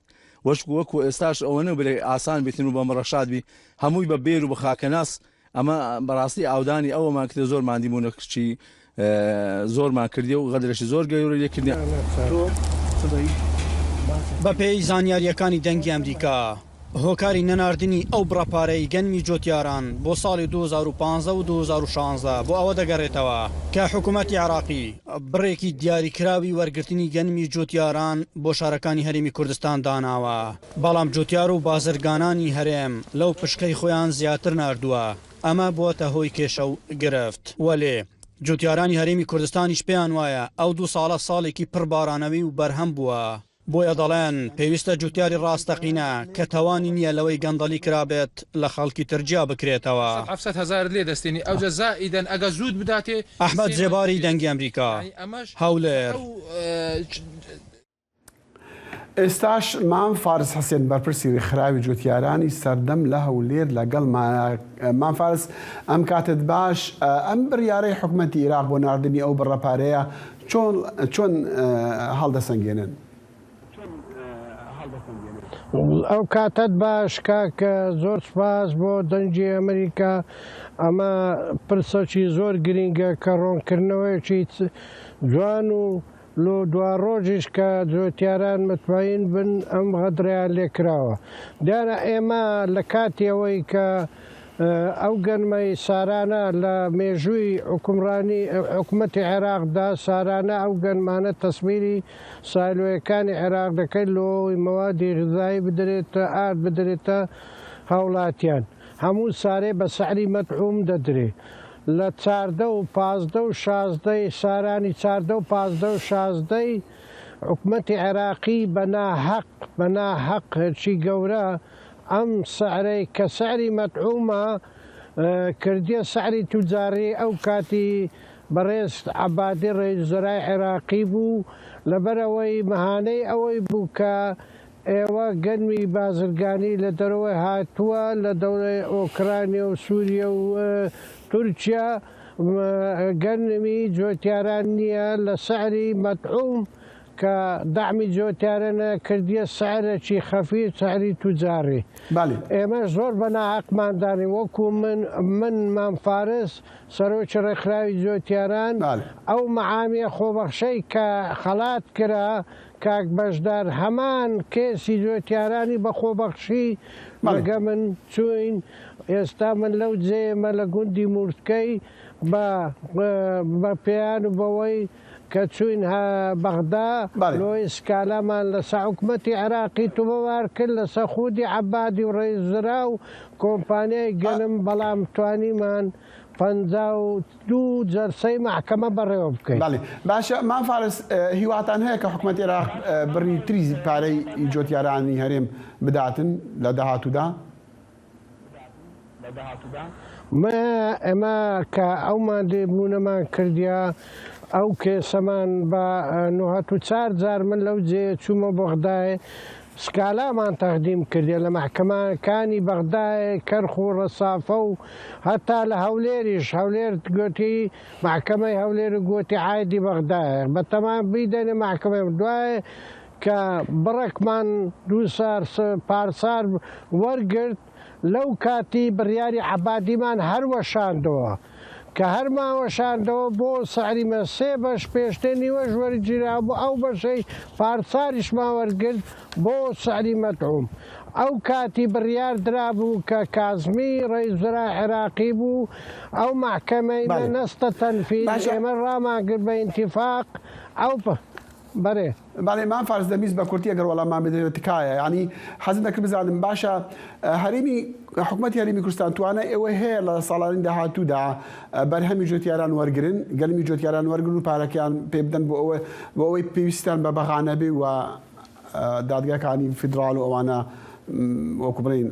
وەکو ئێستاش ئەوەنە بێ ئاسان بێتن و بە مەڕەشاد بی هەمووی بە بێر و بە خاکەناس ئەمە بەڕاستی ئاودانی ئەوەمان کرد زۆر مادیمونە کچی زۆرمان کردی و غەدرەشی زۆر گەورە لێکردی. بە پێی زانیاریەکانی دەنگی ئەمریکا هۆکاری نەناردنی ئەو بڕەپارەی گەنمی جوتیاران بۆ ساڵی 2015 و 2016 بۆ ئەوە دەگەڕێتەوە کە حکوومەتی عێراقی بڕێکی دیاریکراوی وەرگرتنی گەنمی جوتیاران بۆ شارەکانی هەرێمی کوردستان داناوە. بەڵام جوتیار و بازرگانانی هەرێم لەو پشکەی خۆیان زیاتر ناردووە. ئەمە بووەتە هۆی کێشە و گرفت. وەلێ جوتیارانی هەرێمی کوردستانیش پێیان وایە ئەو 2 ساڵە ساڵێکی پڕبارانەوی و بەرهەم بووە. بۆیە دەڵێن پێویستە جوتیاری ڕاستەقینە کە تەوانی نییە لەوەی گەندەڵی کرابێت لە خەڵکی ترجیا بکرێتەوە. 700,000 لێ دەستێنی ئەو جەزائیدەن ئەگە زوود بداتێ. ئەحمەد زێباری دەنگی ئەمریکا هەولێر. ئێستاش مام فارس حسێن بەرپرسی ڕێکخراوی جوتیارانی سەردەم لە هەولێر لەگەڵ مام فارس ئەم کاتت باش ئەم بڕیارەی حکوومەتی عێراق بۆ ناردنی ئەو بڕەپارەیە چۆن هەڵدەسەنگێنن؟ ئەو کاتت باش کاکە زۆر سپاس بۆ دەنگی ئەمریکا. ئەمە پرسەکی زۆر گرینگە کە ڕوونکردنەوەیکی جوان و لۆ دوا ڕۆژیش کە جوتیاران متمەین بن ئەم غەدریان لێکراوە. دیارە ئێمە لە کاتیەوەی کە ئەو گەنمەی سارانە لە مێژووی حکوومەتی عێراقدا سارانە ئەو گەنمانە تەسمیری سایلۆیەکانی عێراق دەکەیت لەوەی مەوادی غذایی بدرێتە ئارد بدرێتە هاوڵاتیان. هەموو سارێ بە سعری مەدعوم دەدرێت. لە 14 و 15 و 16 سارانی 14 و 15 و 16 حکوومەتی عێراقی بەناحەق هەرچی گەورە ئەم سعرەی کە سعری مەدعومە کردیە سعری توجاری ئەو کاتی بەڕێز عەبادی ڕێزەرای عێراقی بوو لەبەرەوەی مەهانەی ئەوەی بوو کە ئێوە گەنمی بازرگانی لە دەرەوەی هاتووە لە دەوڵەی ئۆکرانیا و سووریا و تورکیا گەنمی جۆتیاران نییە لە سعری مەدعوم کە دامی جۆتیارە نەکردیە سعرێکی خەفی سعری توجاری ئێمە زۆر بە ناحەقماندانی وەکو من مامفارس سەرۆکی ڕێکخراوی جۆتیاران ئەو مەعامیە خۆبەخشەی کە خەڵات کرا کاک بەشدار هەمان کێسی جۆتیارانی بە خۆبەخشی بەگە من چوین ئێستا من لەو جێمە لە گوندی مورتکەی بە پێیان و بەوەی کە چوین بەغدا لۆی سکالامان لەسەر حکومەتی عێراقی تو بەوار کرد لەسەر خودی عەبادی و ڕێزرا و کۆمپانیای گەنم بەڵام توانیمان 52 جەرسەی محکەمە بەڕێوە بکەین. باشە مامفارس هیواتان هەیە کە حکومەتی عێراق بڕی تریزی پارەی جۆتیارانی هەرێم بداتن لە داهاتوودا؟ ئێمە کە ئەومان دێبوونەمان کردیا ئەو کێسەمان بە 94 جار من لەو جێ چوومە بەغدای سکالامان تەقدیم کردێ لە محکەمەکانی بەغدای کەرخ و ڕەسافە و هەتا لە هەولێریش هەولێر گوتی محکەمەی هەولێر گوتی عایدی بەغدایە بە تەمام بیدەنێ محکەمە دوایە کە بڕێکمان دووسار پارسار وەرگرت لەو کاتی بڕیاری عەبادیمان هەروەشاندەوە کە هەرماوەشاندەوە بۆ سعریمە 3 بەش پێشتر نیوەش وەرگیرا بوو ئەو بەشەی پارساریشمان وەرگرت بۆ سعری مەدعوم ئەو کاتی بڕیار درابوو کە کازمی ڕێزەرای عێراقی بوو ئەو محکەمەی نەستە تەنفیذ ئێمە ڕاماگرت بە ئینتیفاق ئەو بەێ باڵێ مامفارس دەمیست بە کورتی ئەگەر وەڵامان بدرێت تکایە ینی حەزم دەکرد بزانم باشە هەرێمی حکوومەتی هەرێمی کوردستان توانە ئێوە هەیە لە ساڵانی داهاتوودا بەرهەمی جۆتیاران وەرگن گەلمی جۆتیاران وەرگن و پارەکەیان پێ بدەن بۆ ئەوەی پێویستیان بە بەغانە بێ و دادگاکانی فیدراڵ و ئەوانە وەکو بڵین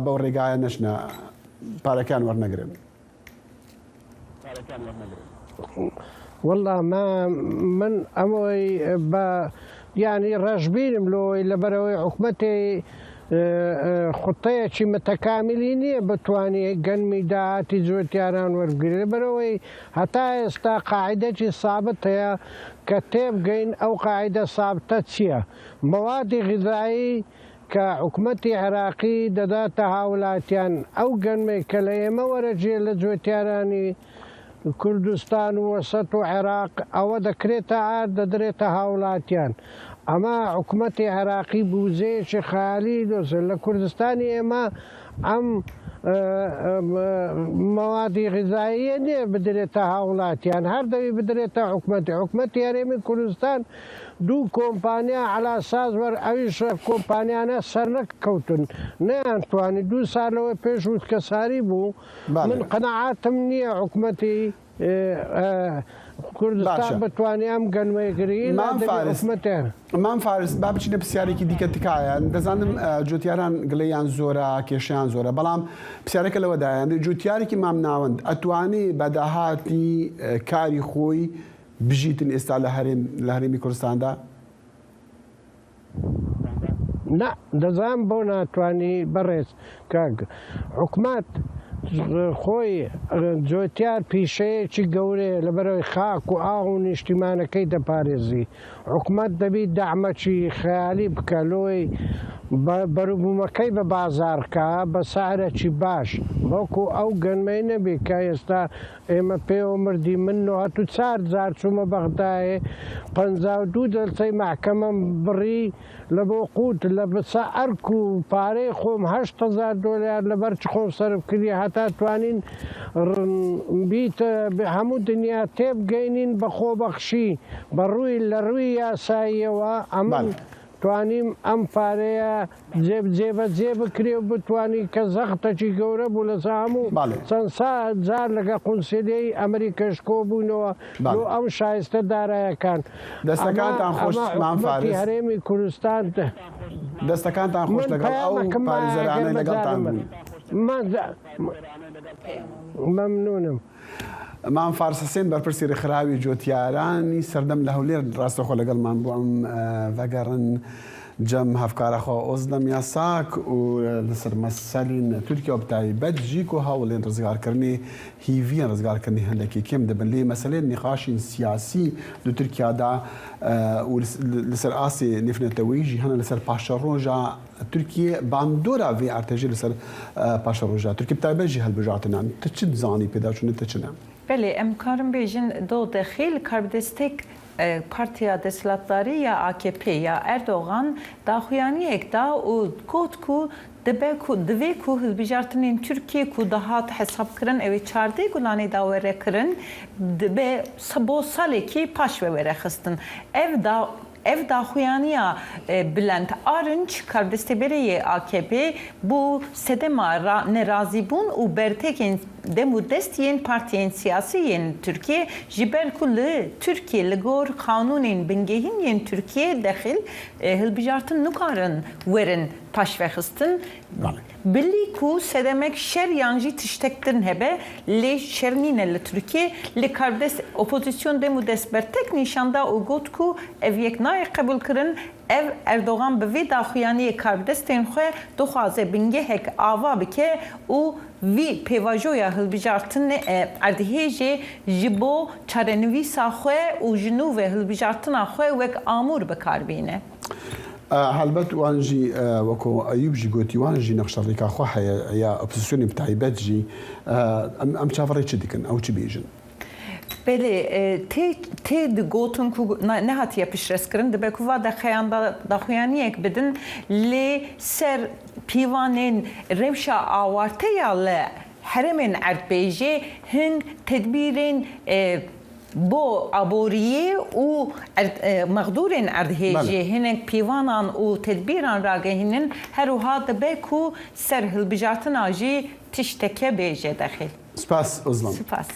بەو ڕێگایە نەچنە پارەکەیان وەرنەگرن. والله ما من ئەمەوەی بە ینی ڕەشبیرم لۆی لەبەرەوەی حکوومەتی خوتەیەکی متەکامیلی نییە بتوانێت گەنمی داهاتی جۆتیاران وەرگرێت لەبەرەوەی هەتا ئێستا قاعدەی سابت هەیە کە تێبگەین ئەو قاعدە سابتە چییە؟ مەوادی غذایی کە حکوومەتی عێراقی دەداتە هاوڵاتیان ئەو گەنمێک کە لە ئێمە وەرەجێ لە جۆتیارانی کوردستان و وەسەت و عێراق ئەوە دەکرێتە ئار دەدرێتە هاوڵاتیان ئەمە حکوومەتی عێراقی بوزەیەکی خالی دۆزن لە کوردستانی ئێمە ئەم مەوادی غذاییە نییە بدرێتە هاوڵاتیان هەر دەوی بدرێتە حکوومەتی هەرێمی کوردستان دوو کۆمپانیا علاساز وەر ئەویش کۆمپانیانە سەر نەکەوتن نەیانتوانی 2 ساڵەوە پێش وتکەساری بوو من قەنەعاتم نییە حکوومەتی کوردستان بتوانێت ئەم گەنمەیەگرین مامفارس با بچینە پرسیارێکی دیکە تکایە دەزانم جۆتیاران گلەیان زۆرە کێشیان زۆرە بەڵام پرسیارەکە لەوەدایە جوتیارێکی مام ناوەند ئەتوانێت بە داهاتی کاری خۆی بژیتن ئێستا لە هەرێمی کوردستاندا؟ نا دەزانم بۆ ناتوانی بەڕێز کاک حکومەت خۆی جۆتیار پیشەیەکی گەورەیە لەبەرەوەی خاک و ئاو و نیشتیمانەکەی دەپارێزی حکومەت دەبیت داعمەکی خەیالی بکە لۆی بەروبوومەکەی بە بازارکە بە سعرێکی باش وەکو ئەو گەنمەی نەبێ کە ئێستا ئێمە پێوە مردی من 94 جار چوومە بەغدایە 52 جەلسەی محکەمەم بڕی لە بۆ قوت لە بچە ئەرک و پارەی خۆم 8,000 دۆلار لەبەر چ خۆم سەرف کردی هەتا توانین بیتە هەموو دنیا تێبگەینین بە خۆبەخشی بەڕووی لە ڕووی یاساییەوە ئەمە توانیم ئەم پارەیە جێبەجێ بکرێ و بتوانی کە زەختەکی گەورە بوو لەسا هەموو چەند جار لەگە قونسیلەی ئەمریکاش کۆ بوونەوە بۆ ئەم شایستە دارایەکان دەستەکانتان خۆش مامفارس هەرێمی کوردستان دەستەکانتان خۆش لەگەڵ ئەو پارێزەرانەی لەگەڵتان بوون مەمنونم مام فارس حسين بەرپرسی ڕێکخراوی جۆتیارانی سەردەم لە هەولێر ڕاستەخۆ لەگەڵمان بوو ئەم ڤەگەڕن جەم هەفکارەخۆ ئۆزدەم یاساک و لەسەر مەسەلین تورکیا و بتایبەت ژیک و هەوڵێن ڕزگارکردنی هیڤیان ڕزگارکردنی هەندێکی کێم دەبن لێ مەسەلێن نقاشین سیاسی لە تورکیادا و لەسەر ئاسی نفنەتەوەیژی هەنە لەسەر پاشە ڕۆژە تورکیە باندۆرا vê ارتێژی لەسەر پاشە ڕۆژە تورکی بتایبەتژی هەڵبژاتنان تە چ زانی پێداچوونە تە چنە بله ام کارم بیژن دو دخیل کاربدستک پارتیا دسلاتداری یا AKP یا اردوغان داخویانی اکدا و گوت کو دوی کو هلبجارتنین ترکیه کو دهات حساب کرن اوی 14 گلانی داوره کرن به سبو سالی کی پاش وره خستن ev daxuyaniya Bülent Arınç kardesteberiye AKP bu sedema nerazibun u bertekin demu destiyen partiyen siyasiyen Türkiye jiber kullu Türkiye ligor kanunin bingehin yen Türkiye dahil hilbijartın nukarın verin paşvexistin Billi ku sedemek şer yanjı tiştektin hebe le şernine le Türkiye le kardes opozisyon demu desbertek nişanda ugot ku ev yeknay kabul kırın ev Erdoğan bevi daxuyani kardesten xwe doxaze bingehek ava bike u vi pevajoya hilbijartın erdihêjê ji bo çarenivîsa xwe û ji nû ve hilbijartina xwe wek amûr bikarbîne. هەلبەت وانجی وەکو ئەیوب ژی گوتی وانژی نەخشەڕێکا خۆ هەیە یا ئۆپۆزیسیۆنی بتایبەت ژی ئەم چاوەڕێ چ دیکن ئەو چ بێژن Belê tê digotin ku nehatiye pişrezkirin dibe ku va daxuyaniyek bidin lê ser pîvanên rewşa awarteya li heremên erdbêjê hin tedbîrên bo aboriyê û mexdûrên erdhêjê hinek pîvanan û tedbîran ragihînin her wiha dibe ku ser hilbijartina jî tişteke bêje dexil. Spas Özlem. Spas.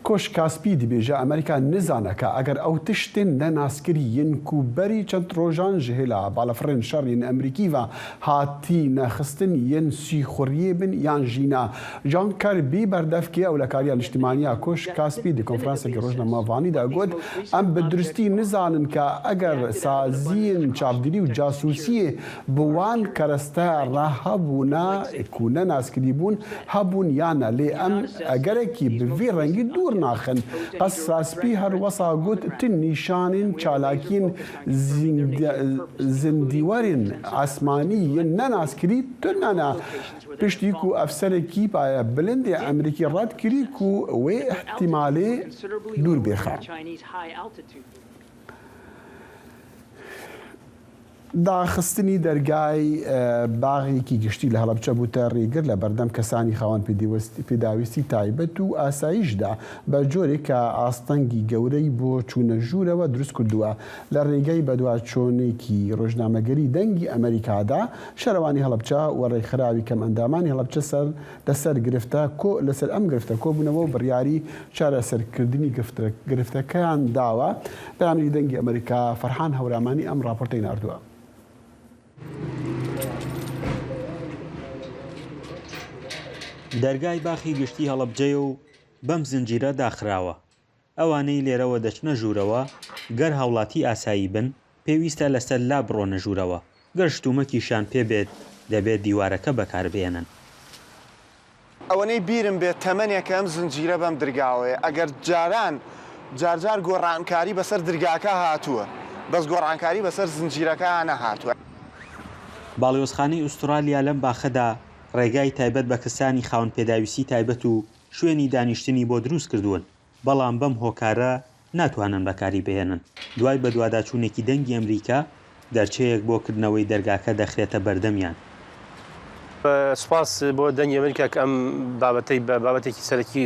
کۆش کاسپی دەبێژە ئەمریکا نزانەکە ئەگەر ئەو تشتێن نەناسکرین و بەری چەند ڕۆژان ژهێلا باڵەفرێن شەڕین ئەمریکیڤە هاتی نەخستن یەن سیخوریێ بن یان ژینا جان کەربی بەردەفکێ ئەو لە کاریان نیشتیمانیا کۆش کاسپی دی کۆنفرانسێکی ڕۆژنەمەڤانیدا گوت ئەم بە درستی نزانن کە ئەگەر سازیین چاودێری و جاسوسیە بوان کەرەستە ڕاهەبوونا کو نەناسکری بوون هەبوون یانە لێ ئەم ئەگەرێکی بڤێ ڕەنگی دوور ناخن قەس ساسپی هەر وەسا گوت تن نیشانین چالاکین زندیوەرین ئاسمانی یەن نەناسکری تنانە پشتی و ئەفسەرێکی پایە بلندێ ئەمریکی ڕەت کری و وێ احتیمالێ دوور بێخە. داخستنی دەرگای باغێکی گشتی لە هەڵەبجە بووتە ڕێگر لە بەردەم کەسانی خاوەن پێداویستی تایبەت و ئاسایشدا بە جۆرێک کە ئاستەنگی گەورەی بۆ چوونە ژوورەوە دروست کردووە لە ڕێگەی بەدواچۆنێکی ڕۆژنامەگەری دەنگی ئەمریکادا شەروانی هەڵەبجە و ڕێکخراوی کەم ئەندامانی هەڵەبجە لەسەر گرفتە لەسەر ئەم گرفتە کۆبوونەوە و بڕیاری چارەسەرکردنی گرفتەکەیان داوە بەرامری دەنگی ئەمریکا فەرحان هەورامانی ئەم راپۆرتەی ناردووە. دەرگای باخی گشتی هەڵەبجەیە و بەم زنجیرە داخراوە ئەوانەی لێرەوە دەچنە ژوورەوە گەر هاوڵاتی ئاسایی بن پێویستە لەسەر لا بڕۆنە ژوورەوە گەر شتومەکیشان پێبێت دەبێت دیوارەکە بەکاربێنن. ئەوەنەی بیرم بێت تەمەنێکە ئەم زنجیرە بەم دەرگاوەیە ئەگەر جارجار گۆڕانکاری بەسەر دەرگاکە هاتووە بەس گۆڕانکاری بەسەر زنجیرەکە نەهاتووە. باڵیۆزخانەی ئوسترالیا لەم باخەدا ڕێگای تایبەت بە کەسانی خاوەن پێداویستی تایبەت و شوێنی دانیشتنی بۆ دروست کردوون بەڵام بەم هۆکارە ناتوانن بەکاری بهێنن. دوای بە دوواداچوونێکی دەنگی ئەمریکا دەرچەیەک بۆ کردنەوەی دەرگاکە دەخرێتە بەردەمیان. سپاس بۆ دەنگی ئەمریکا کە ئەم بابەتەی بە بابەتێکی سەرەکی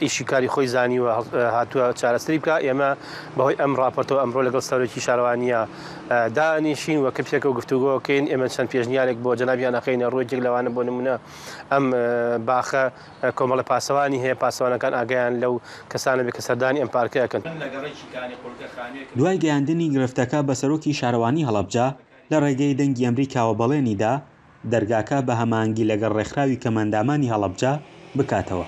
ئیشی کاری خۆی زانیوە هاتووە چارەسەری بکە. ئێمە بەهۆی ئەم راپۆرتەوە ئەمڕۆ لەگەڵ سەرۆکی شارەوانیە دانیشین و کەپێکە و گفتوگۆکەین ئێمە چەند پێشنیارێک بۆ جەنابیان نەخینە ڕۆیەک لەوانە بۆ نمونە ئەم باخە کۆمەڵە پاسەوانی هەیە پاسەوانەکان ئاگایان لەو کەسانە بێ کە سەردانی ئەم پارکەکەن. دوای گەیاندنی گرفتەکە بە سەرۆکی شارەوانی هەڵەبجە لە ڕێگەی دەنگی ئەمریکاوە بەڵێنیدا دەرگاکە بە هەمانگی لەگەڵ ڕێکخراوی کەمەندامانی هەڵەبجە بکاتەوە.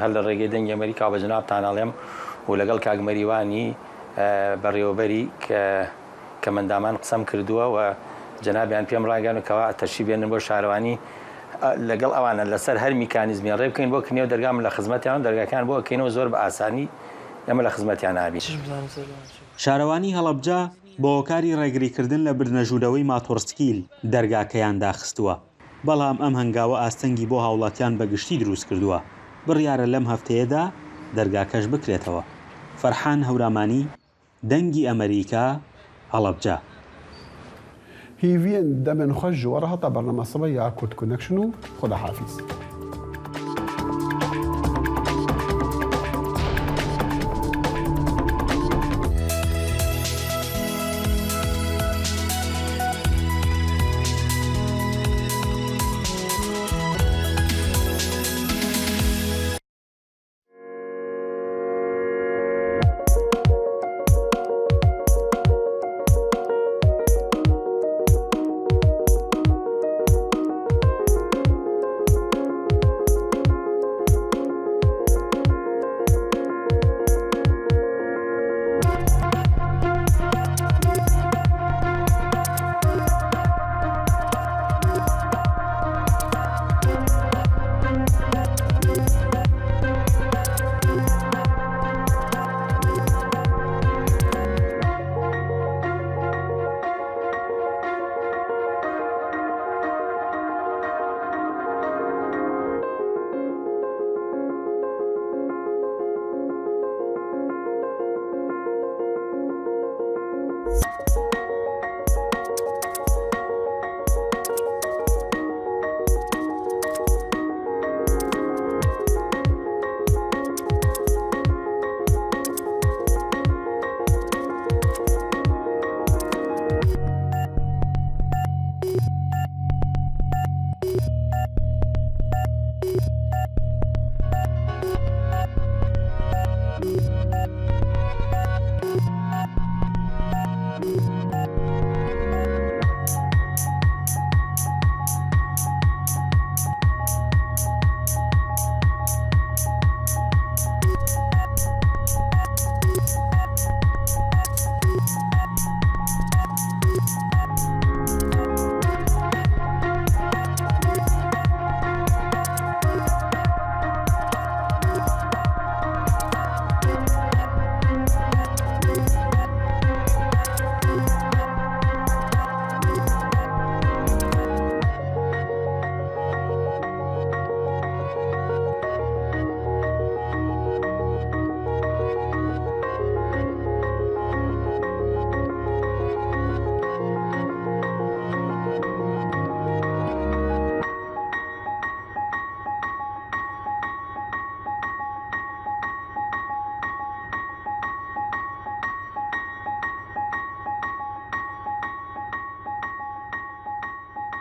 هەر لە ڕێگەی دەنگی ئەمریکا بە جنابتان ئەڵێم و لەگەڵ کاک مەریوانی بەڕێوەبەری کە مندامان قسەم کردووە و جنابیان پێم ڕاگەنەوە تەشی بێنن بۆ شارەوانی لەگەڵ ئەوانە لەسەر هەر میکانیزمیان ڕێ بکەین بۆ کنێو دەرگام لە خزمەتیان دەرگاکان بۆ ئەکەینەوە زۆر بە ئاسانی ئەمە لە خزمەتیان نابین. شارەوانی هەڵەبجە بۆ هۆکاری ڕێگریکردن لە برنەژوورەوەی ماتۆرسکیل دەرگاکەیان داخستووە، بەڵام ئەم هەنگاوە ئاستەنگی بۆ هاوڵاتیان بەگشتی دروست کردووە. بڕیارە لەم هەفتەیەدا دەرگاکەش بکرێتەوە. فەرحان هەورامانی، دەنگی ئەمریکا، هەڵەبجە. هیڤین دەمن خۆش ژوەڕە هەتا بەرنامە سەبە یا کورد کۆنەکشن و خوداحافیز. you